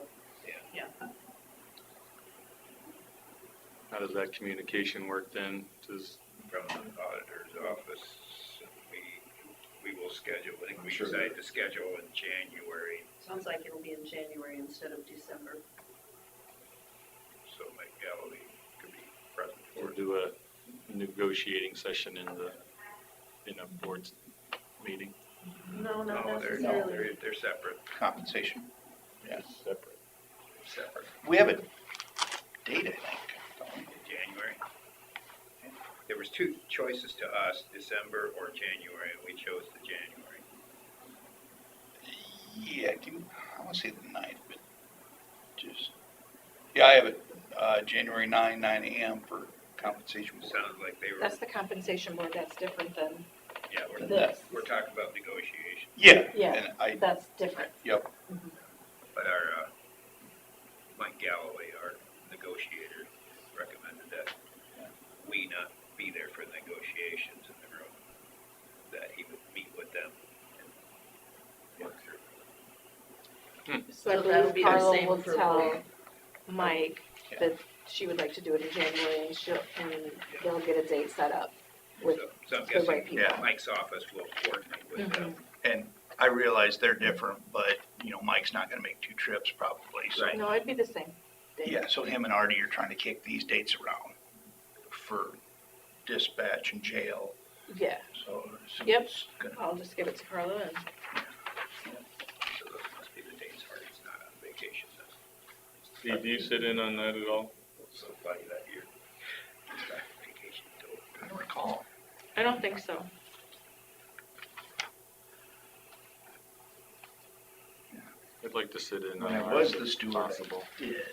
Speaker 8: How does that communication work then? Does,
Speaker 2: From the auditor's office, we will schedule, I think we
Speaker 4: Sure.
Speaker 2: decide to schedule in January,
Speaker 1: Sounds like it'll be in January instead of December.
Speaker 2: so Mike Galloway could be present for
Speaker 8: or
Speaker 2: it.
Speaker 8: do a negotiating session in a board's meeting?
Speaker 1: No, not
Speaker 2: No,
Speaker 1: necessarily.
Speaker 2: they're separate,
Speaker 9: Compensation. Yeah.
Speaker 8: Separate.
Speaker 2: separate,
Speaker 9: We have a date, I think.
Speaker 2: in January. There was 2 choices to us, December or January, and we chose the January.
Speaker 9: Yeah, I want to say the 9th, but just, yeah, I have it, January 9 a.m. for compensation board.
Speaker 2: Sounds like they were,
Speaker 5: That's the compensation board, that's different than
Speaker 2: yeah,
Speaker 5: this.
Speaker 2: we're talking about negotiations,
Speaker 9: Yeah.
Speaker 5: Yeah.
Speaker 9: And
Speaker 5: That's different.
Speaker 9: yep,
Speaker 2: but our, Mike Galloway, our negotiator, recommended that we not be there for negotiations in the room, that he would meet with them and work through.
Speaker 5: So I
Speaker 1: So that'll
Speaker 5: believe
Speaker 1: be the
Speaker 5: Carla
Speaker 1: same
Speaker 5: will
Speaker 1: for
Speaker 5: tell
Speaker 1: both.
Speaker 5: Mike
Speaker 9: Yeah.
Speaker 5: that she would like to do it in January, and they'll get a date set up with
Speaker 2: So I'm
Speaker 5: the right
Speaker 2: guessing
Speaker 5: people.
Speaker 2: Mike's office will coordinate with them.
Speaker 9: and I realize they're different, but, Mike's not gonna make 2 trips probably, so.
Speaker 2: Right.
Speaker 5: No, it'd be the same date.
Speaker 9: Yeah, so him and Artie are trying to kick these dates around for dispatch and jail,
Speaker 5: Yeah,
Speaker 9: so.
Speaker 5: Yep.
Speaker 9: it's gonna-
Speaker 5: I'll just give it to Carla and,
Speaker 2: So those must be the dates Hardy's not on vacation then.
Speaker 8: Steve, do you sit in on that at all?
Speaker 2: So funny that year. He's back on vacation until
Speaker 9: I don't recall.
Speaker 5: I don't think so.
Speaker 8: I'd like to sit in
Speaker 9: When
Speaker 8: on
Speaker 9: I
Speaker 8: ours
Speaker 9: was the
Speaker 8: if
Speaker 9: steward,
Speaker 8: possible.
Speaker 9: I did,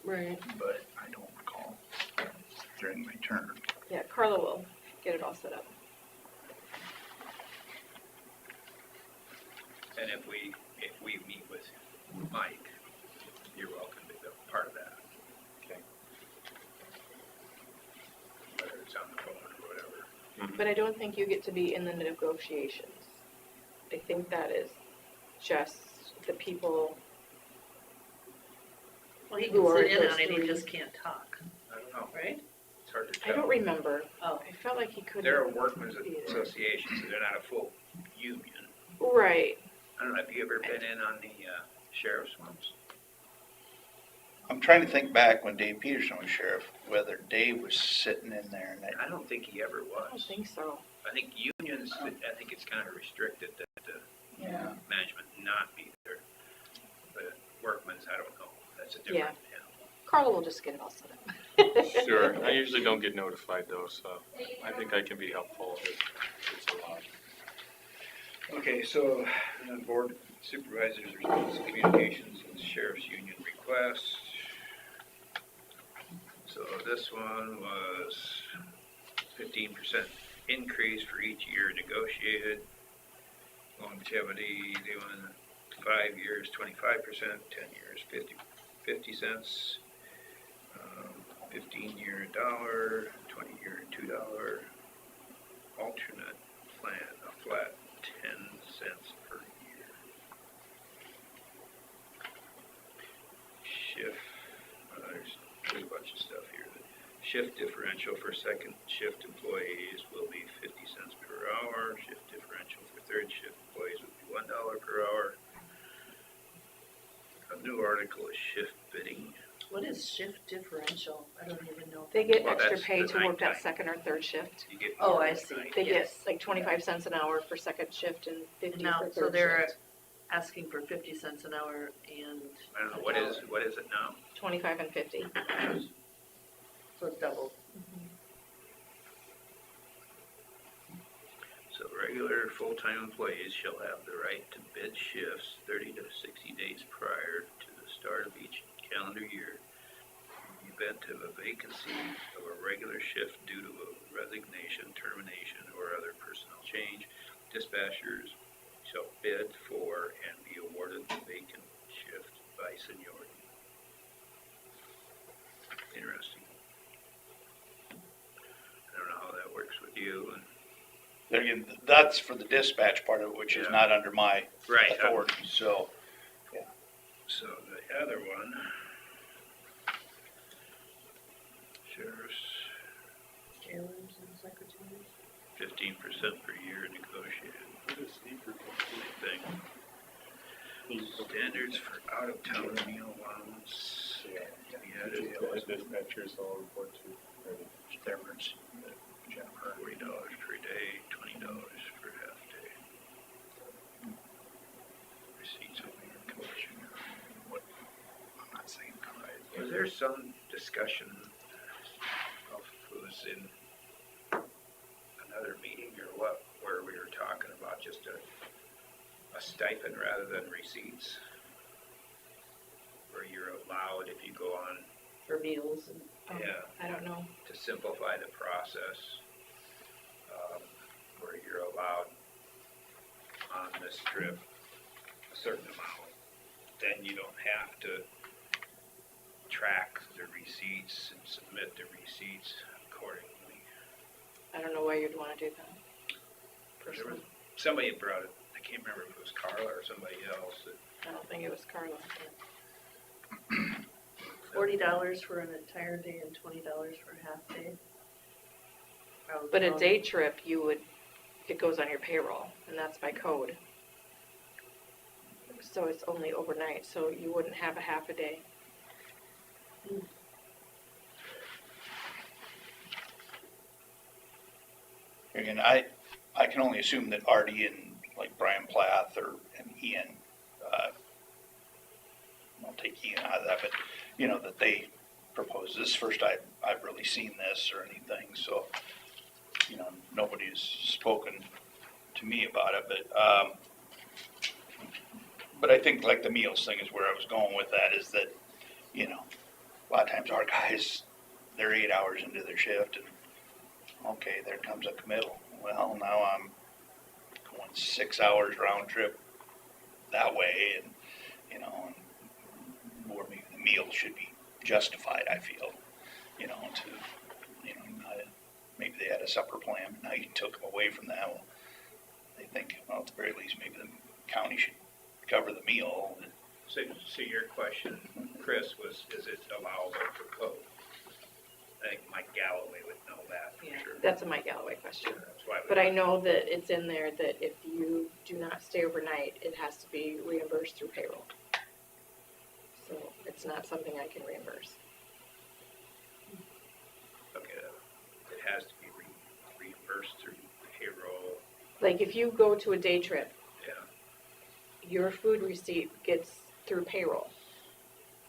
Speaker 5: Right.
Speaker 9: but I don't recall during my term.
Speaker 5: Yeah, Carla will get it all set up.
Speaker 2: And if we meet with Mike, you're welcome to be part of that.
Speaker 8: Okay.
Speaker 2: Whether it's on the phone or whatever.
Speaker 5: But I don't think you get to be in the negotiations. I think that is just the people,
Speaker 1: Well, he
Speaker 5: Who
Speaker 1: can
Speaker 5: are
Speaker 1: sit in
Speaker 5: those
Speaker 1: on it, he
Speaker 5: three?
Speaker 1: just can't talk,
Speaker 2: I don't know,
Speaker 1: right?
Speaker 2: it's hard to
Speaker 5: I
Speaker 2: tell.
Speaker 5: don't remember.
Speaker 1: Oh,
Speaker 5: I felt like he couldn't.
Speaker 2: They're a workman's
Speaker 5: be there.
Speaker 2: association, so they're not a full union.
Speaker 5: Right.
Speaker 2: I don't know, have you ever been in on the sheriff's ones?
Speaker 9: I'm trying to think back when Dave Peterson was sheriff, whether Dave was sitting in there and
Speaker 2: I don't think he ever
Speaker 5: I don't
Speaker 2: was.
Speaker 5: think so.
Speaker 2: I think unions, I think it's kind of restricted that the
Speaker 9: yeah.
Speaker 2: management not be there. But workman's, I don't know, that's a different animal.
Speaker 5: Carla will just get it all set up.
Speaker 8: Sure, I usually don't get notified though, so I think I can be helpful if it's allowed.
Speaker 2: Okay, so, board Supervisors response to communications and sheriff's union requests. So this one was 15% increase for each year negotiated. Longevity, doing 5 years, 25%, 10 years, 50 cents. 15-year $1, 20-year $2. Alternate plan, a flat 10 cents per year. Shift, there's a bunch of stuff here. The shift differential for second shift employees will be 50 cents per hour. Shift differential for third shift employees will be $1 per hour. A new article is shift bidding.
Speaker 1: What is shift differential? I don't even know.
Speaker 5: They get
Speaker 2: Well,
Speaker 5: extra
Speaker 2: that's
Speaker 5: pay
Speaker 2: the
Speaker 5: to work that
Speaker 2: nighttime.
Speaker 5: second or third shift.
Speaker 2: You get
Speaker 1: Oh,
Speaker 2: more
Speaker 1: I
Speaker 2: at
Speaker 1: see.
Speaker 2: night.
Speaker 5: They get
Speaker 1: Yes.
Speaker 5: like 25 cents an hour for second shift and 50
Speaker 1: Now,
Speaker 5: for
Speaker 1: so
Speaker 5: third
Speaker 1: they're
Speaker 5: shift.
Speaker 1: asking for 50 cents an hour and.
Speaker 2: I don't know, what is it now?
Speaker 5: 25 and 50.
Speaker 1: So it's double.
Speaker 2: So regular full-time employees shall have the right to bid shifts 30 to 60 days prior to the start of each calendar year. In the event of a vacancy of a regular shift due to a resignation, termination, or other personnel change, dispatchers shall bid for and be awarded the vacant shift by seniority. Interesting. I don't know how that works with you and.
Speaker 9: There again, that's for the dispatch part of it, which is
Speaker 2: Yeah.
Speaker 9: not under my
Speaker 2: Right.
Speaker 9: authority, so.
Speaker 2: So the other one, sheriff's,
Speaker 1: Jailers and secretaries.
Speaker 2: 15% per year negotiated. Same thing. Standards for out-of-town meal allowance.
Speaker 8: Yeah.
Speaker 2: added.
Speaker 8: Dispatchers all report to,
Speaker 2: Their emergency, Jennifer, $40 per day, $20 per half day. Receipts only are collection. What, I'm not saying correct. Was there some discussion of who's in another meeting or what, where we were talking about just a stipend rather than receipts? Where you're allowed, if you go on,
Speaker 1: For meals and.
Speaker 2: yeah,
Speaker 5: I don't know.
Speaker 2: to simplify the process, where you're allowed on this trip a certain amount, then you don't have to track the receipts and submit the receipts accordingly.
Speaker 5: I don't know why you'd want to do that.
Speaker 2: There was, somebody had brought it, I can't remember if it was Carla or somebody else that.
Speaker 5: I don't think it was Carla.
Speaker 1: $40 for an entire day and $20 for a half day.
Speaker 5: But a day trip, it goes on your payroll, and that's by code. So it's only overnight, so you wouldn't have a half a day.
Speaker 9: Again, I can only assume that Artie and like Brian Plath and Ian, I'll take Ian out of that, but that they proposed this. First I've really seen this or anything, so, nobody's spoken to me about it, but I think like the meals thing is where I was going with that, is that, a lot of times our guys, they're 8 hours into their shift and okay, there comes a committal. Well, now I'm going 6 hours round trip that way, and more maybe the meal should be justified. I feel, maybe they had a supper plan, but now you took them away from that. Well, they think, well, at the very least, maybe the county should cover the meal.
Speaker 2: So your question, Chris, was, is it allowable for code? I think Mike Galloway would know that for
Speaker 1: Yeah.
Speaker 2: sure.
Speaker 5: That's a Mike Galloway question.
Speaker 2: That's why.
Speaker 5: But I know that it's in there that if you do not stay overnight, it has to be reimbursed through payroll. So it's not something I can reimburse.
Speaker 2: Okay, it has to be reimbursed through payroll,
Speaker 5: Like if you go to a day trip,
Speaker 2: yeah.
Speaker 5: your food receipt gets through payroll.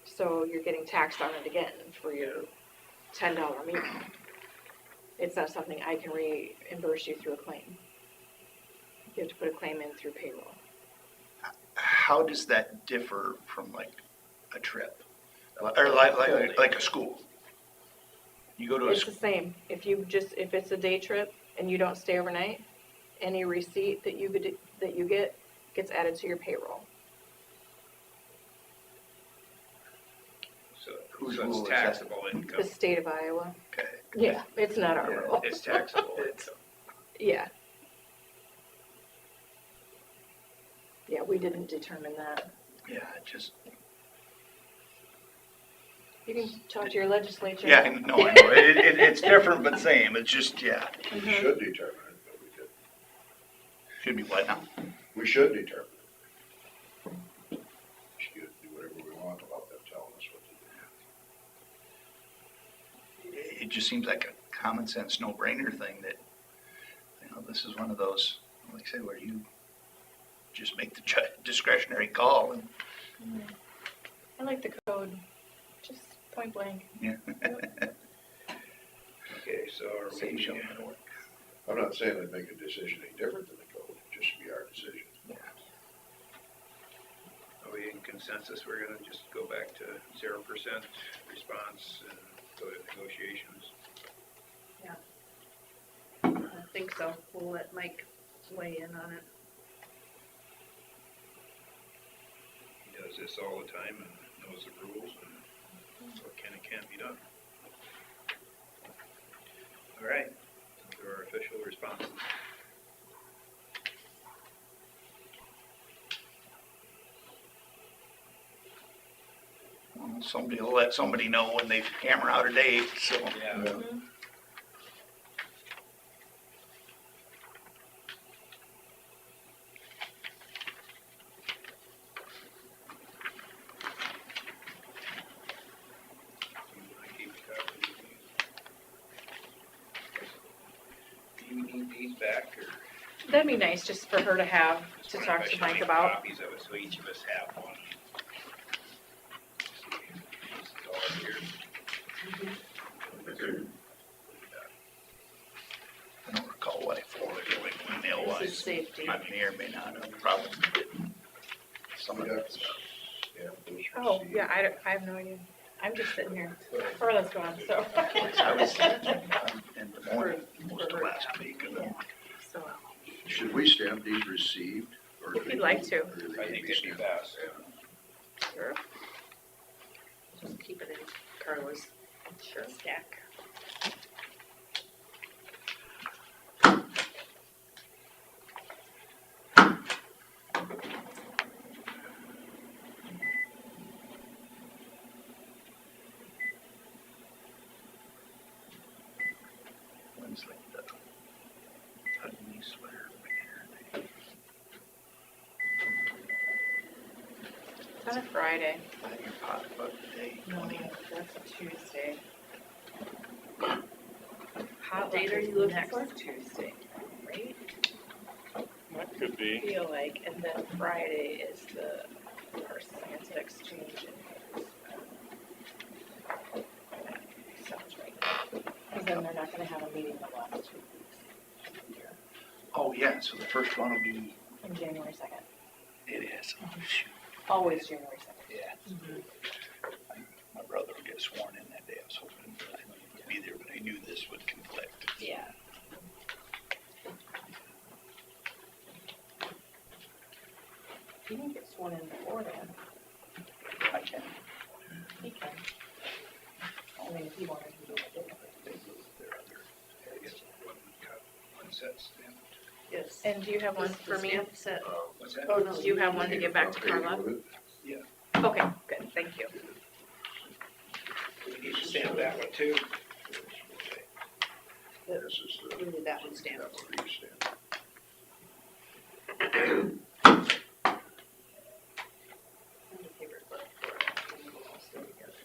Speaker 5: So you're getting taxed on it again for your $10 meal. It's not something I can reimburse you through a claim. You have to put a claim in through payroll.
Speaker 9: how does that differ from like a trip? Or like a school? You go to a
Speaker 5: It's the
Speaker 9: school,
Speaker 5: same. If it's a day trip and you don't stay overnight, any receipt that you get gets added to your payroll.
Speaker 9: Whose
Speaker 2: So
Speaker 9: rule
Speaker 2: it's
Speaker 9: is that?
Speaker 2: taxable income.
Speaker 5: The state of Iowa.
Speaker 9: Okay.
Speaker 5: Yeah, it's not our rule.
Speaker 2: It's taxable income.
Speaker 5: Yeah. Yeah, we didn't determine that.
Speaker 9: Yeah, it just,
Speaker 5: You can talk to your legislature.
Speaker 9: yeah, I know. It's different but same. It's just, yeah.
Speaker 4: We should determine it, but we didn't.
Speaker 9: Should be what now?
Speaker 4: We should determine it. We should do whatever we want about them telling us what to do.
Speaker 9: It just seems like a common sense, no-brainer thing that, this is one of those, like I say, where you just make the discretionary call and,
Speaker 5: I like the code, just point blank.
Speaker 9: yeah.
Speaker 2: Okay, so are
Speaker 9: Say,
Speaker 2: we,
Speaker 9: show me how to work.
Speaker 4: I'm not saying I'd make a decision any different than the code, it just should be our decision.
Speaker 2: are we in consensus? We're gonna just go back to 0% response and go to negotiations?
Speaker 1: I think so. We'll let Mike weigh in on it.
Speaker 2: He does this all the time and knows the rules and what can and can't be done. All right, to our official responses.
Speaker 9: Well, somebody will let somebody know when they hammer out a date, so.
Speaker 2: Yeah. Do you need these back or?
Speaker 5: That'd be nice just for her to have to
Speaker 2: Just
Speaker 5: talk
Speaker 2: wonder if I
Speaker 5: to
Speaker 2: should
Speaker 5: Mike
Speaker 2: make
Speaker 5: about.
Speaker 2: copies of it, so each of us have one. This is all here.
Speaker 9: I don't recall what I forwarded it email
Speaker 1: This is
Speaker 9: wise.
Speaker 1: safety.
Speaker 9: I may or may not have, probably didn't. Some of
Speaker 4: We got
Speaker 9: it's,
Speaker 4: Yeah, those
Speaker 5: Oh,
Speaker 4: received.
Speaker 5: yeah, I have no idea. I'm just sitting here. Farley's gone, so.
Speaker 9: I was in the morning, most of last week, and then
Speaker 5: So,
Speaker 4: Should we stamp these received? Or
Speaker 5: If
Speaker 4: do
Speaker 5: you'd
Speaker 4: they
Speaker 5: like
Speaker 4: need-
Speaker 5: to.
Speaker 4: or do they
Speaker 2: I
Speaker 4: need
Speaker 2: think
Speaker 4: to
Speaker 2: it'd be
Speaker 4: stamped?
Speaker 2: best.
Speaker 5: sure.
Speaker 1: Just keep it in Carla's stack.
Speaker 9: when's like the Hudney sweater winter.
Speaker 5: It's on a Friday.
Speaker 9: Buy your pocketbook today,
Speaker 5: No,
Speaker 9: 20th.
Speaker 5: that's a Tuesday.
Speaker 1: What date are you looking for?
Speaker 5: Tuesday, right?
Speaker 8: That could be.
Speaker 5: Feel like, and then Friday is our Santa exchange. Sounds right. Because then they're not gonna have a meeting the last 2 weeks.
Speaker 9: Oh, yeah, so the first one will be,
Speaker 5: On January 2nd.
Speaker 9: it is, oh, shoot,
Speaker 5: Always January 2nd.
Speaker 9: yeah. My brother would get sworn in that day, I was hoping that he would be there, but I knew this would conflict.
Speaker 5: Yeah. You can get sworn in before then.
Speaker 9: I can.
Speaker 5: He can. I mean, if he wanted to do it differently.
Speaker 2: I guess one set stamp.
Speaker 1: Yes.
Speaker 5: And do you have one
Speaker 1: This is
Speaker 5: for
Speaker 1: the
Speaker 5: me?
Speaker 1: stamp set.
Speaker 2: What's that?
Speaker 1: Oh, no.
Speaker 5: Do you have one to give back to Carla? Okay, good, thank you.
Speaker 2: We need to stamp that one too.
Speaker 4: This is the.
Speaker 1: We need that one stamped.
Speaker 4: That one re-stamped.
Speaker 1: And a paper clip for it, and we'll all stay together.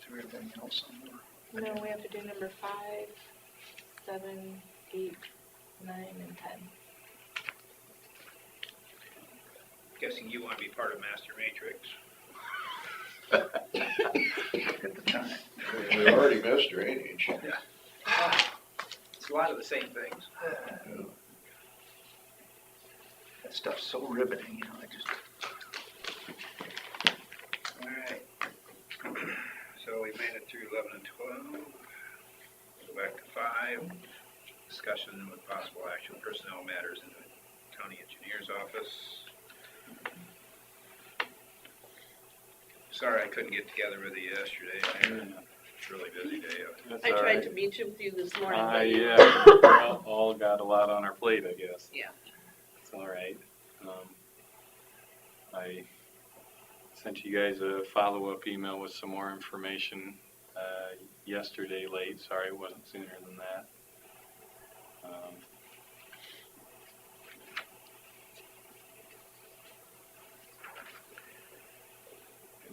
Speaker 9: through everything else on the
Speaker 5: No, we have to do number 5, 7, 8, 9, and 10.
Speaker 2: Guessing you want to be part of Master Matrix.
Speaker 9: at the time.
Speaker 4: We already missed drainage.
Speaker 2: It's a lot of the same things.
Speaker 9: That stuff's so riveting, you know, I just,
Speaker 2: All right. So we made it through 11 and 12. Go back to 5. Discussion with possible action personnel matters in the county engineer's office. Sorry I couldn't get together with you yesterday. I had a really busy day.
Speaker 8: That's
Speaker 6: I
Speaker 8: all
Speaker 6: tried
Speaker 8: right.
Speaker 6: to meet you with you this morning, but
Speaker 8: Yeah, we all got a lot on our plate, I guess.
Speaker 6: Yeah.
Speaker 8: It's all right. I sent you guys a follow-up email with some more information yesterday late. Sorry it wasn't sooner than that.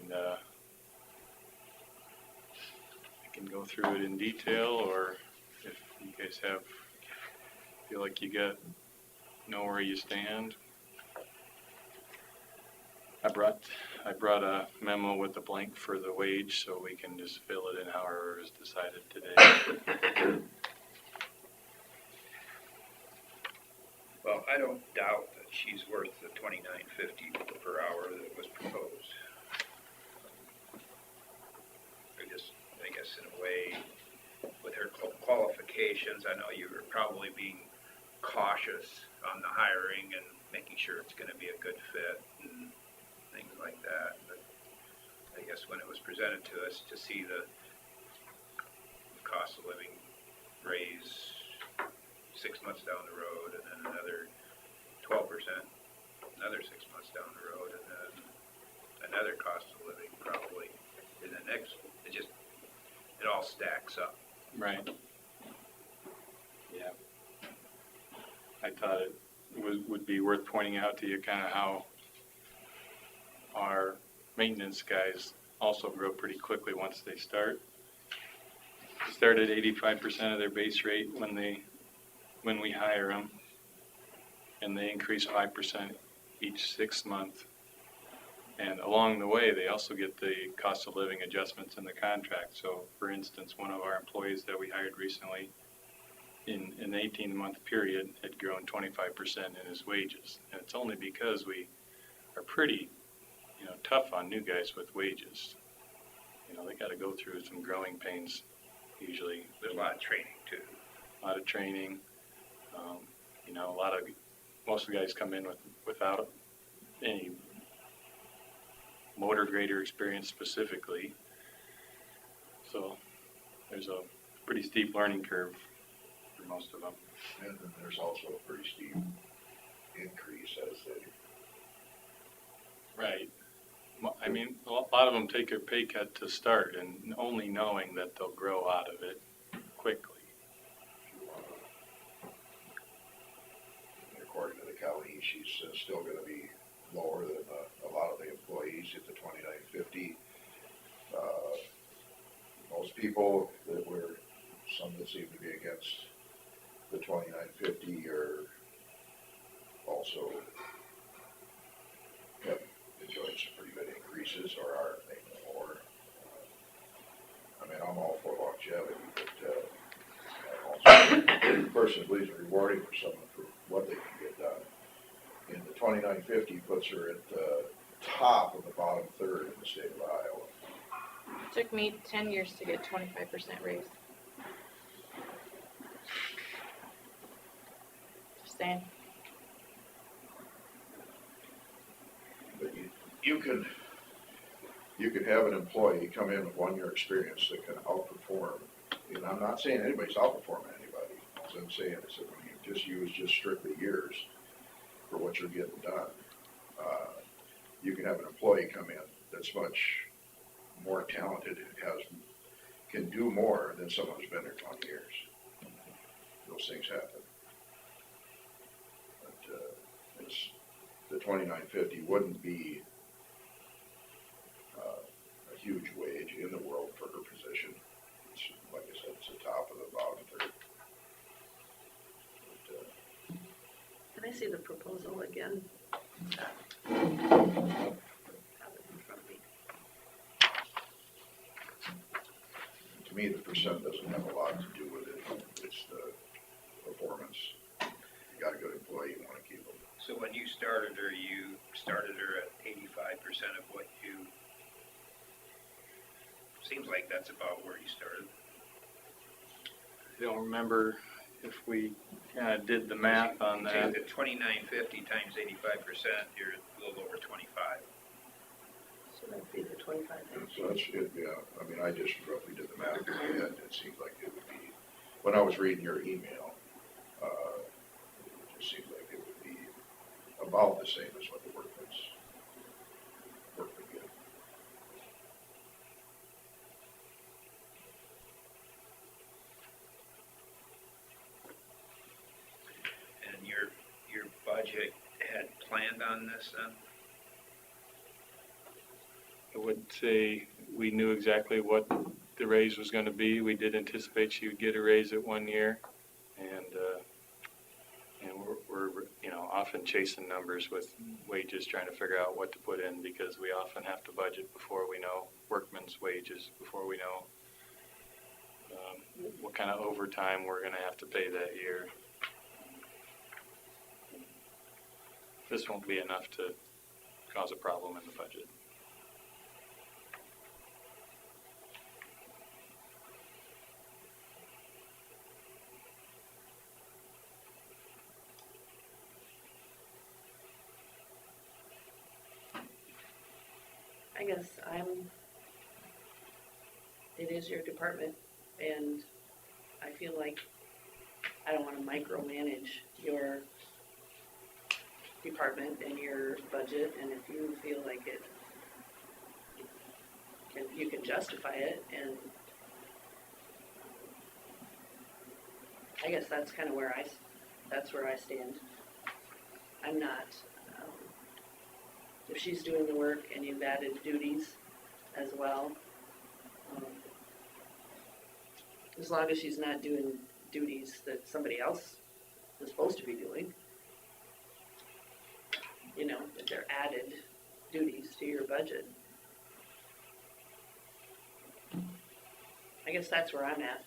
Speaker 8: I can go through it in detail, or if you guys feel like you know where you stand. I brought a memo with the blank for the wage, so we can just fill it in however is decided today.
Speaker 2: Well, I don't doubt that she's worth the $29.50 per hour that was proposed. I guess in a way, with her qualifications, I know you were probably being cautious on the hiring and making sure it's going to be a good fit and things like that. But I guess when it was presented to us to see the cost of living raise 6 months down the road, and then another 12%, another 6 months down the road, and then another cost of living probably in the next, it all stacks up.
Speaker 8: Right. Yeah. I thought it would be worth pointing out to you kind of how our maintenance guys also grow pretty quickly once they start. They start at 85% of their base rate when we hire them, and they increase 5% each 6 month. And along the way, they also get the cost of living adjustments in the contract. So, for instance, one of our employees that we hired recently, in an 18-month period, had grown 25% in his wages. And it's only because we are pretty, tough on new guys with wages. They got to go through some growing pains usually.
Speaker 2: There's a lot of training too.
Speaker 8: A lot of training. Most of the guys come in without any motor grader experience specifically. So there's a pretty steep learning curve for most of them.
Speaker 4: And then there's also a pretty steep increase as they.
Speaker 8: Right. I mean, a lot of them take a pay cut to start, and only knowing that they'll grow out of it quickly.
Speaker 4: According to the county, she's still going to be lower than a lot of the employees at the $29.50. Most people some that seem to be against the $29.50 are also have enjoyed some pretty good increases or are making more. I'm all for longevity, but I also personally believe it's rewarding for someone for what they can get done. And the $29.50 puts her at the top of the bottom third in the state of Iowa.
Speaker 5: It took me 10 years to get 25% raise. Just saying.
Speaker 4: But you can have an employee come in with 1 year experience that can outperform. And I'm not saying anybody's outperforming anybody. All I'm saying is that when you use just strictly years for what you're getting done, you can have an employee come in that's much more talented, can do more than someone who's been there 20 years. Those things happen. But the $29.50 wouldn't be a huge wage in the world for her
Speaker 6: see the proposal again? Have it in front of me.
Speaker 4: To me, the percent doesn't have a lot to do with it. It's the performance. You got a good employee, you wanna keep them.
Speaker 2: So when you started her at 85% of what you, seems like that's about where you started.
Speaker 8: I don't remember if we kind of did the math on that.
Speaker 2: At 2950 times 85%, you're a little over 25.
Speaker 6: So that'd be the 25.
Speaker 4: So that's, yeah, I mean, I just roughly did the math in my head, and it seemed like it would be, when I was reading your email, it just seemed like it would be about the same as what the workman's get.
Speaker 2: And your budget had planned on this then?
Speaker 8: I would say we knew exactly what the raise was gonna be. We did anticipate she would get a raise at 1 year. And we're, you know, often chasing numbers with wages, trying to figure out what to put in because we often have to budget before we know workmen's wages, before we know what kind of overtime we're gonna have to pay that year. This won't be enough to cause a problem in the budget.
Speaker 6: I guess it is your department, and I feel like I don't wanna micromanage your department and your budget, and if you feel like you can justify it, and I guess that's kinda where that's where I stand. I'm not, if she's doing the work and you've added duties as well, as long as she's not doing duties that somebody else is supposed to be doing, you know, that they're added duties to your budget. I guess that's where I'm at.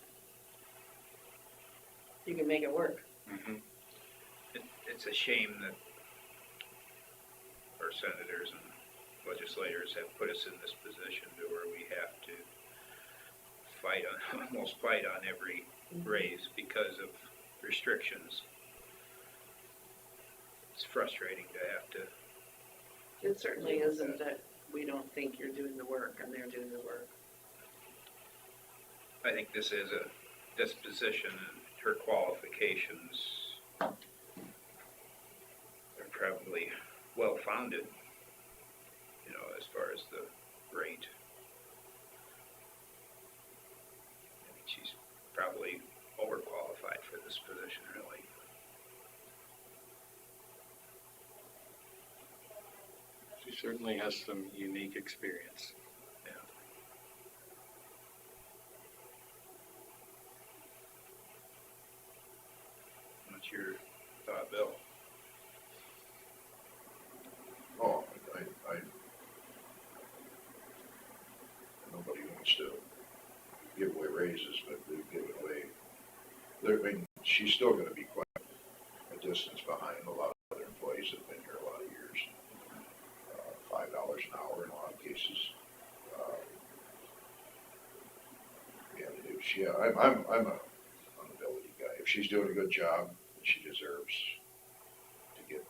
Speaker 6: You can make it work.
Speaker 8: Mm-hmm.
Speaker 2: It's a shame that our senators and legislators have put us in this position to where we have to almost fight on every raise because of restrictions. It's frustrating to have to.
Speaker 6: It certainly isn't that we don't think you're doing the work and they're doing the work.
Speaker 2: I think this position and her qualifications are probably well-founded, you know, as far as the rate. I think she's probably overqualified for this position, really.
Speaker 8: She certainly has some unique experience.
Speaker 2: Yeah. What's your thought, Bill?
Speaker 4: Oh, nobody wants to give away raises, but they've given away, I mean, she's still gonna be quite a distance behind a lot of other employees that have been here a lot of years. $5 an hour in a lot of cases. I'm an ability guy. If she's doing a good job, she deserves to get,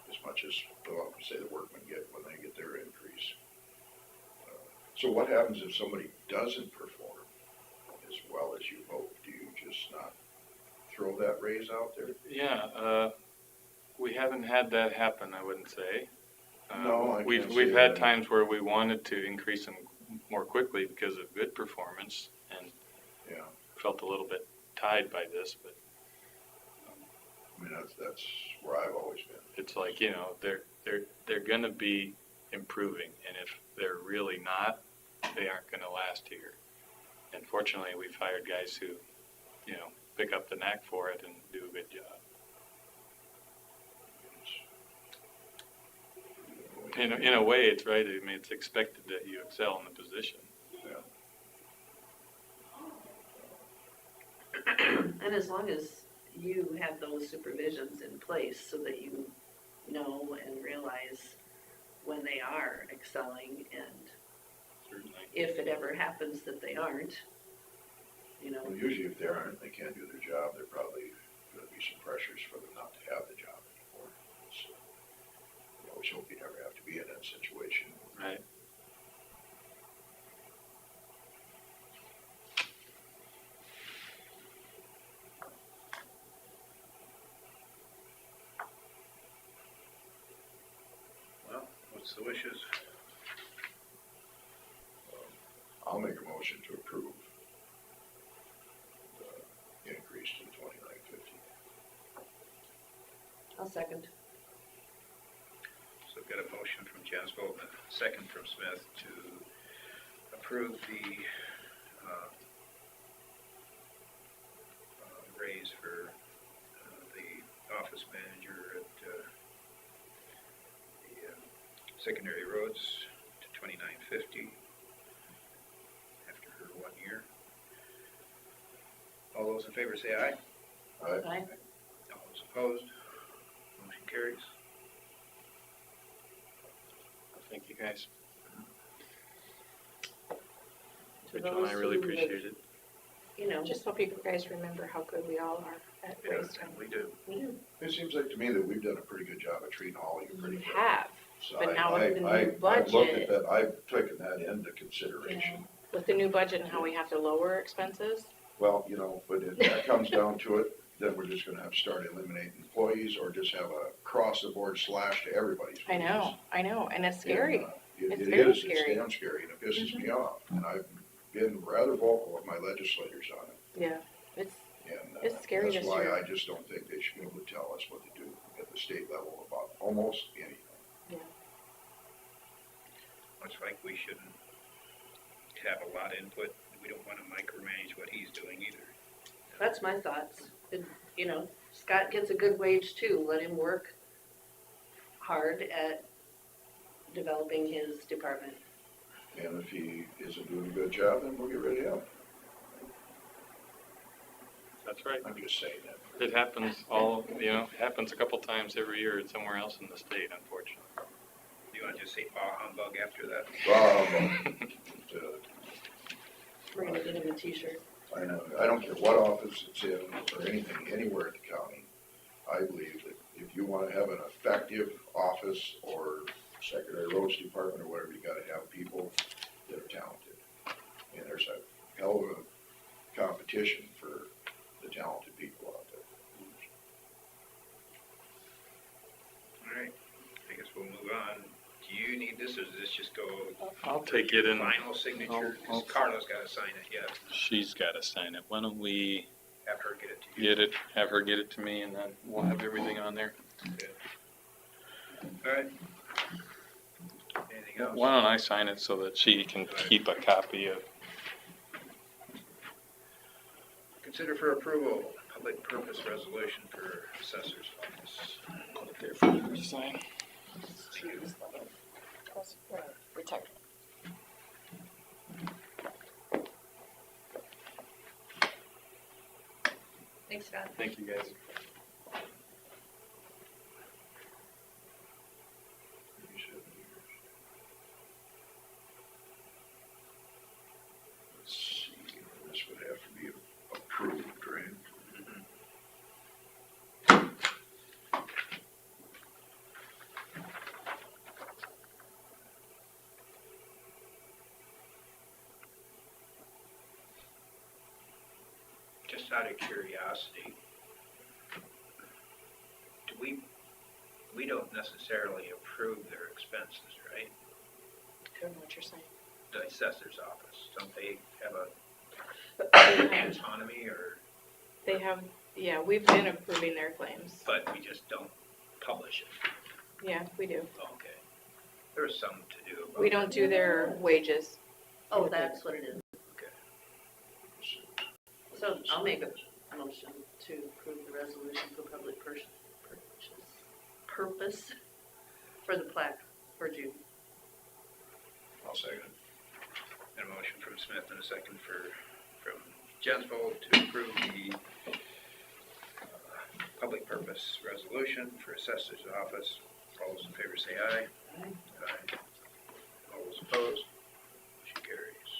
Speaker 4: as much as, well, say the workmen get when they get their increase. So what happens if somebody doesn't perform as well as you hope? Do you just not throw that raise out there?
Speaker 8: Yeah, we haven't had that happen, I wouldn't say.
Speaker 4: No, I
Speaker 8: We've
Speaker 4: can't say
Speaker 8: had
Speaker 4: that.
Speaker 8: times where we wanted to increase them more quickly because of good performance and
Speaker 4: Yeah,
Speaker 8: felt a little bit tied by this, but
Speaker 4: I mean, that's where I've always been.
Speaker 8: it's like, you know, they're gonna be improving, and if they're really not, they aren't gonna last here. And fortunately, we've hired guys who, you know, pick up the knack for it and do a good job. in a way, it's right. I mean, it's expected that you excel in the position.
Speaker 1: And as long as you have those supervisions in place so that you know and realize when they are excelling, and
Speaker 8: Certainly.
Speaker 1: if it ever happens that they aren't, you know.
Speaker 4: Well, usually if they aren't, they can't do their job, there probably gonna be some pressures for them not to have the job anymore. So, we always hope you never have to be in that situation.
Speaker 8: Right.
Speaker 2: Well, what's the wishes?
Speaker 4: I'll make a motion to approve the increase to $29.50.
Speaker 1: I'll second.
Speaker 2: So I've got a motion from Jensvold and a second from Smith to approve the raise for the office manager at the secondary roads to $29.50 after her 1 year. All those in favor say aye.
Speaker 1: Aye.
Speaker 2: All those opposed, motion carries.
Speaker 8: Thank you, guys.
Speaker 1: To
Speaker 8: John,
Speaker 1: those
Speaker 8: I really
Speaker 1: who have,
Speaker 8: appreciate it.
Speaker 1: You know,
Speaker 10: Just hope you guys remember how good we all are at
Speaker 2: Yeah,
Speaker 10: Raystown.
Speaker 2: we do.
Speaker 4: It seems like to me that we've done a pretty good job of treating all of you pretty
Speaker 10: You
Speaker 4: good.
Speaker 10: have,
Speaker 4: So
Speaker 10: but now
Speaker 4: I-
Speaker 10: with the new
Speaker 4: I- I've looked
Speaker 10: budget-
Speaker 4: at that, I've taken that into consideration.
Speaker 10: with the new budget and how we have to lower expenses.
Speaker 4: Well, you know, but if that comes down to it, then we're just gonna have to start eliminating employees or just have a across-the-board slash to everybody's wages.
Speaker 10: I know, and it's scary.
Speaker 4: And,
Speaker 10: It's
Speaker 4: It
Speaker 10: very
Speaker 4: is, it's
Speaker 10: scary.
Speaker 4: damn scary, and it pisses me off, and I've been rather vocal with my legislators on it.
Speaker 10: Yeah, it's,
Speaker 4: And
Speaker 10: It's scary
Speaker 4: that's
Speaker 10: this
Speaker 4: why
Speaker 10: year.
Speaker 4: I just don't think they should be able to tell us what to do at the state level about almost anything.
Speaker 2: Much like we shouldn't have a lot of input, we don't want to micromanage what he's doing either.
Speaker 1: that's my thoughts. You know, Scott gets a good wage too, let him work hard at developing his department.
Speaker 4: And if he isn't doing a good job, then we'll get rid of him.
Speaker 8: That's right.
Speaker 4: I'm just saying that.
Speaker 8: It happens it happens a couple times every year somewhere else in the state, unfortunately.
Speaker 2: Do you want to just say bah humbug after that?
Speaker 4: Well,
Speaker 1: We're gonna get him a t-shirt.
Speaker 4: I know, I don't care what office it's in or anything, anywhere in the county. I believe that if you wanna have an effective office or secondary roads department or whatever, you gotta have people that are talented. And there's a hell of a competition for the talented people out there.
Speaker 2: All right, I guess we'll move on. Do you need this, or does this just go?
Speaker 8: I'll take it in.
Speaker 2: Final signature,
Speaker 8: I'll-
Speaker 2: because Carla's got to sign it yet.
Speaker 8: She's got to sign it. Why don't we
Speaker 2: Have her get it to you.
Speaker 8: have her get it to me, and then we'll have everything on there.
Speaker 2: All right. Anything else?
Speaker 8: Why don't I sign it so that she can keep a copy of?
Speaker 2: Consider for approval, public purpose resolution for assessor's office.
Speaker 8: Put it there for you to sign.
Speaker 10: Protect.
Speaker 5: Thanks, Scott.
Speaker 8: Thank you, guys.
Speaker 4: Let's see, this would have to be approved, right?
Speaker 2: Just out of curiosity, we don't necessarily approve their expenses, right?
Speaker 10: I don't know what you're saying.
Speaker 2: The assessor's office, don't they have a autonomy, or,
Speaker 10: They have, we've been approving their claims.
Speaker 2: but we just don't publish it?
Speaker 10: Yeah, we do.
Speaker 2: Okay. There's something to do about
Speaker 10: We don't do their wages.
Speaker 1: Oh, that's what it is.
Speaker 2: Okay.
Speaker 1: So I'll make a motion to approve the resolution for public purpose for the plaque
Speaker 10: for June.
Speaker 4: I'll second.
Speaker 2: And a motion from Smith and a second from Jensvold to approve the public purpose resolution for assessor's office. All those in favor say aye. Aye. All those opposed? Motion carries.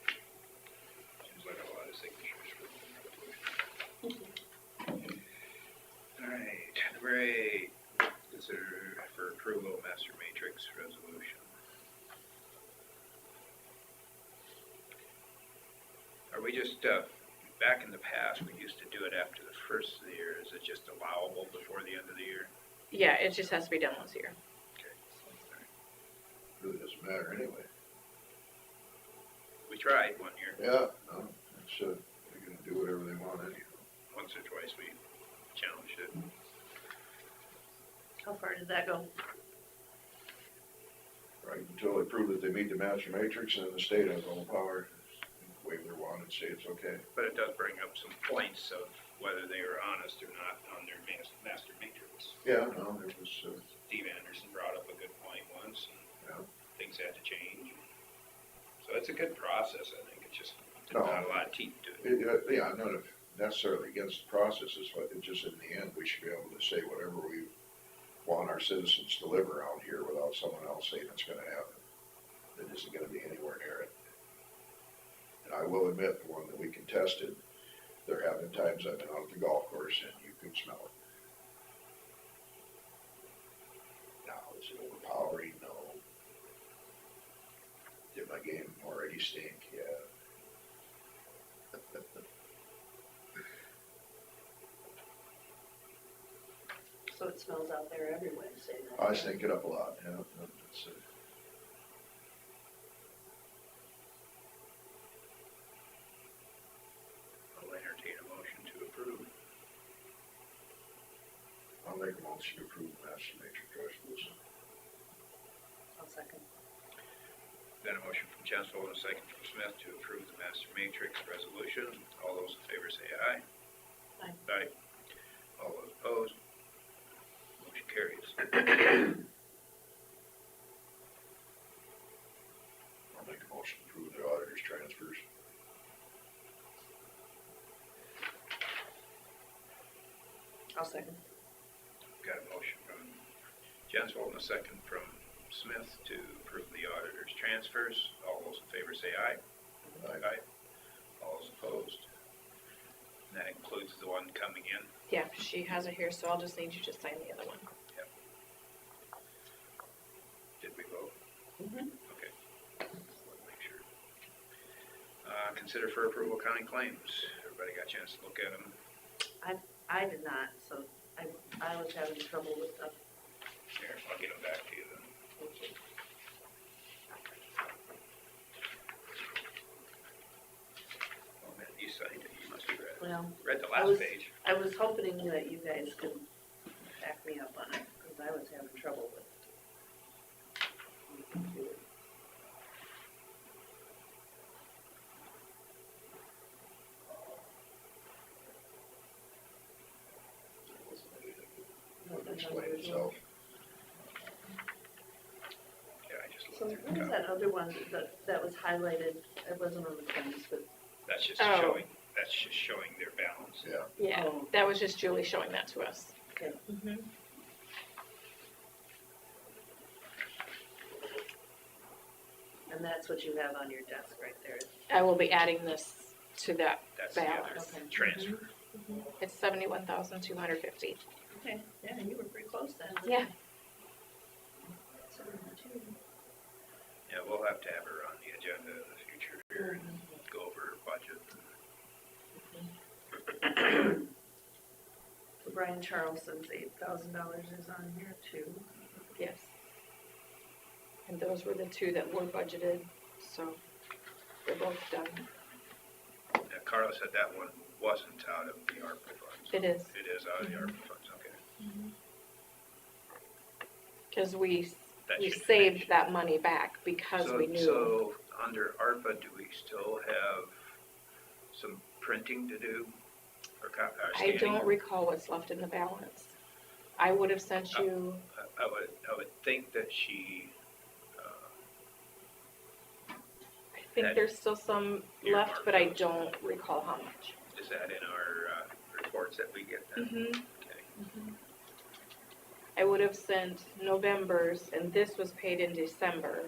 Speaker 2: Seems like a lot of signatures for the resolution. All right, number 8, consider for approval master matrix resolution. Are we just, back in the past, we used to do it after the first of the year. Is it just allowable before the end of the year?
Speaker 10: Yeah, it just has to be done once a year.
Speaker 4: Really doesn't matter anyway.
Speaker 2: We tried one year.
Speaker 4: Yeah, no, it's, they're gonna do whatever they want anyhow.
Speaker 2: Once or twice we challenged it.
Speaker 1: How far did that go?
Speaker 4: Right, until they prove that they meet the master matrix, and then the state has all the power, wave their wand and say it's okay.
Speaker 2: But it does bring up some points of whether they were honest or not on their master matrix.
Speaker 4: Yeah, no, it was,
Speaker 2: Steve Anderson brought up a good point once,
Speaker 4: Yeah.
Speaker 2: and things had to change. So it's a good process, I think. It's just
Speaker 4: No.
Speaker 2: not a lot of teeth to it.
Speaker 4: yeah, I'm not necessarily against the processes, but it just in the end, we should be able to say whatever we want our citizens to live around here without someone else saying it's gonna happen. It isn't gonna be anywhere near it. And I will admit, the one that we contested, there have been times I've been out at the golf course and you could smell it. Now, is it overpowering? No. Did my game already stink? Yeah.
Speaker 1: So it smells out there every Wednesday night.
Speaker 4: I stink it up a lot, yeah. That's,
Speaker 2: I'll entertain a motion to approve.
Speaker 4: I'll make a motion to approve the master matrix resolution.
Speaker 1: I'll second.
Speaker 2: Then a motion from Chancellor and a second from Smith to approve the master matrix resolution. All those in favor say aye.
Speaker 1: Aye.
Speaker 2: Aye. All those opposed? Motion carries.
Speaker 4: I'll make a motion to approve the auditor's transfers.
Speaker 1: I'll second.
Speaker 2: Got a motion from Jensvold and a second from Smith to approve the auditor's transfers. All those in favor say aye. Aye. All those opposed? And that includes the one coming in.
Speaker 10: Yeah, she has it here, so I'll just need you to sign the other one.
Speaker 2: Did we vote?
Speaker 1: Mhm.
Speaker 2: Okay. Let me make sure. Consider for approval county claims. Everybody got a chance to look at them?
Speaker 1: I did not, so I was having trouble with stuff.
Speaker 2: Here, I'll get them back to you then. Oh man, you signed it. You must have
Speaker 1: Well,
Speaker 2: read the
Speaker 1: I
Speaker 2: last
Speaker 1: was-
Speaker 2: page.
Speaker 1: I was hoping that you guys could back me up on it, because I was having trouble with it.
Speaker 4: Would explain itself.
Speaker 2: Yeah, I just
Speaker 1: So
Speaker 2: looked
Speaker 1: what
Speaker 2: through
Speaker 1: was
Speaker 2: the
Speaker 1: that other one that was highlighted? It wasn't on the claims, but,
Speaker 2: That's just
Speaker 10: Oh.
Speaker 2: showing, that's just showing their balance.
Speaker 4: Yeah.
Speaker 10: Yeah,
Speaker 1: Oh.
Speaker 10: that was just Julie showing that to us.
Speaker 1: okay. And that's what you have on your desk right there.
Speaker 10: I will be adding this to that
Speaker 2: That's the other
Speaker 10: balance.
Speaker 1: Okay.
Speaker 2: transfer.
Speaker 10: It's 71,250.
Speaker 1: Okay, yeah, you were pretty close then.
Speaker 10: Yeah.
Speaker 2: Yeah, we'll have to have her on the agenda in the future here and go over her budget.
Speaker 4: But
Speaker 1: Brian Charleston's $8,000 is on here too.
Speaker 10: Yes. And those were the two that were budgeted, so they're both done.
Speaker 2: Yeah, Carla said that one wasn't out of the ARPA funds.
Speaker 10: It is,
Speaker 2: It is out of the ARPA funds, okay.
Speaker 10: because we
Speaker 2: That should
Speaker 10: saved
Speaker 2: finish.
Speaker 10: that money back because we knew.
Speaker 2: So, under ARPA, do we still have some printing to do? Or
Speaker 10: I
Speaker 2: scanning?
Speaker 10: don't recall what's left in the balance. I would have sent you,
Speaker 2: I would think that she,
Speaker 10: I think there's still some left, but I don't recall how much.
Speaker 2: is that in our reports that we get then?
Speaker 10: Mm-hmm.
Speaker 2: Okay.
Speaker 10: I would have sent November's, and this was paid in December.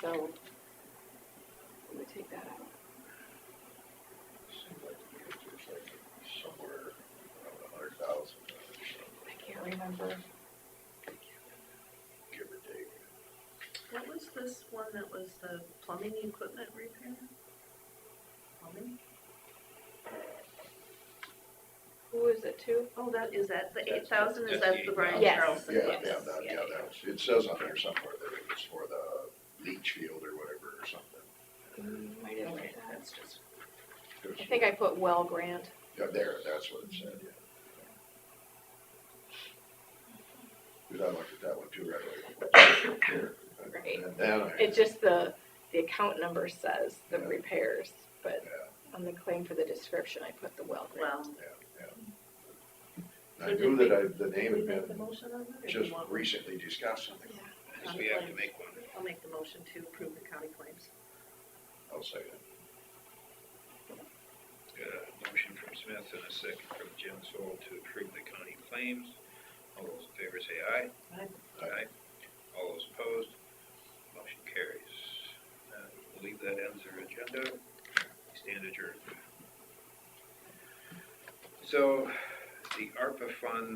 Speaker 10: So, let me take that out.
Speaker 4: Seems like there's like somewhere around 100,000,
Speaker 10: I can't remember.
Speaker 4: give or take.
Speaker 1: What was this one that was the plumbing equipment repair? Plumbing?
Speaker 10: Who is it to?
Speaker 1: Oh, is that the
Speaker 2: That's-
Speaker 1: 8,000? Is
Speaker 2: that's
Speaker 1: that
Speaker 2: the
Speaker 1: the Brian
Speaker 2: 8,000.
Speaker 10: Yes.
Speaker 1: Charleston?
Speaker 4: Yeah,
Speaker 10: Yes.
Speaker 4: that's, it says on there somewhere that it was for the leach field or whatever or something.
Speaker 10: I didn't
Speaker 1: Okay,
Speaker 10: write that.
Speaker 1: that's just,
Speaker 10: I think I put well grant.
Speaker 4: Yeah, there, that's what it said, yeah. Because I looked at that one too right away.
Speaker 10: Right.
Speaker 4: And then I.
Speaker 10: It just, the account number says the
Speaker 4: Yeah.
Speaker 10: repairs, but
Speaker 4: Yeah,
Speaker 10: on the claim for the description, I put the well grant.
Speaker 1: well.
Speaker 4: yeah. And I knew that the name
Speaker 1: Did we
Speaker 4: had
Speaker 1: make the
Speaker 4: been
Speaker 1: motion on that? or do
Speaker 4: just
Speaker 1: you want-
Speaker 4: recently discussed.
Speaker 2: I guess we have to make one.
Speaker 1: I'll make the motion to approve the county claims.
Speaker 4: I'll say it.
Speaker 2: Got a motion from Smith and a second from Jensel to approve the county claims. All those in favor say aye.
Speaker 1: Aye.
Speaker 2: Aye. All those opposed, motion carries. I believe that ends our agenda. We stand adjourned. So, the ARPA fund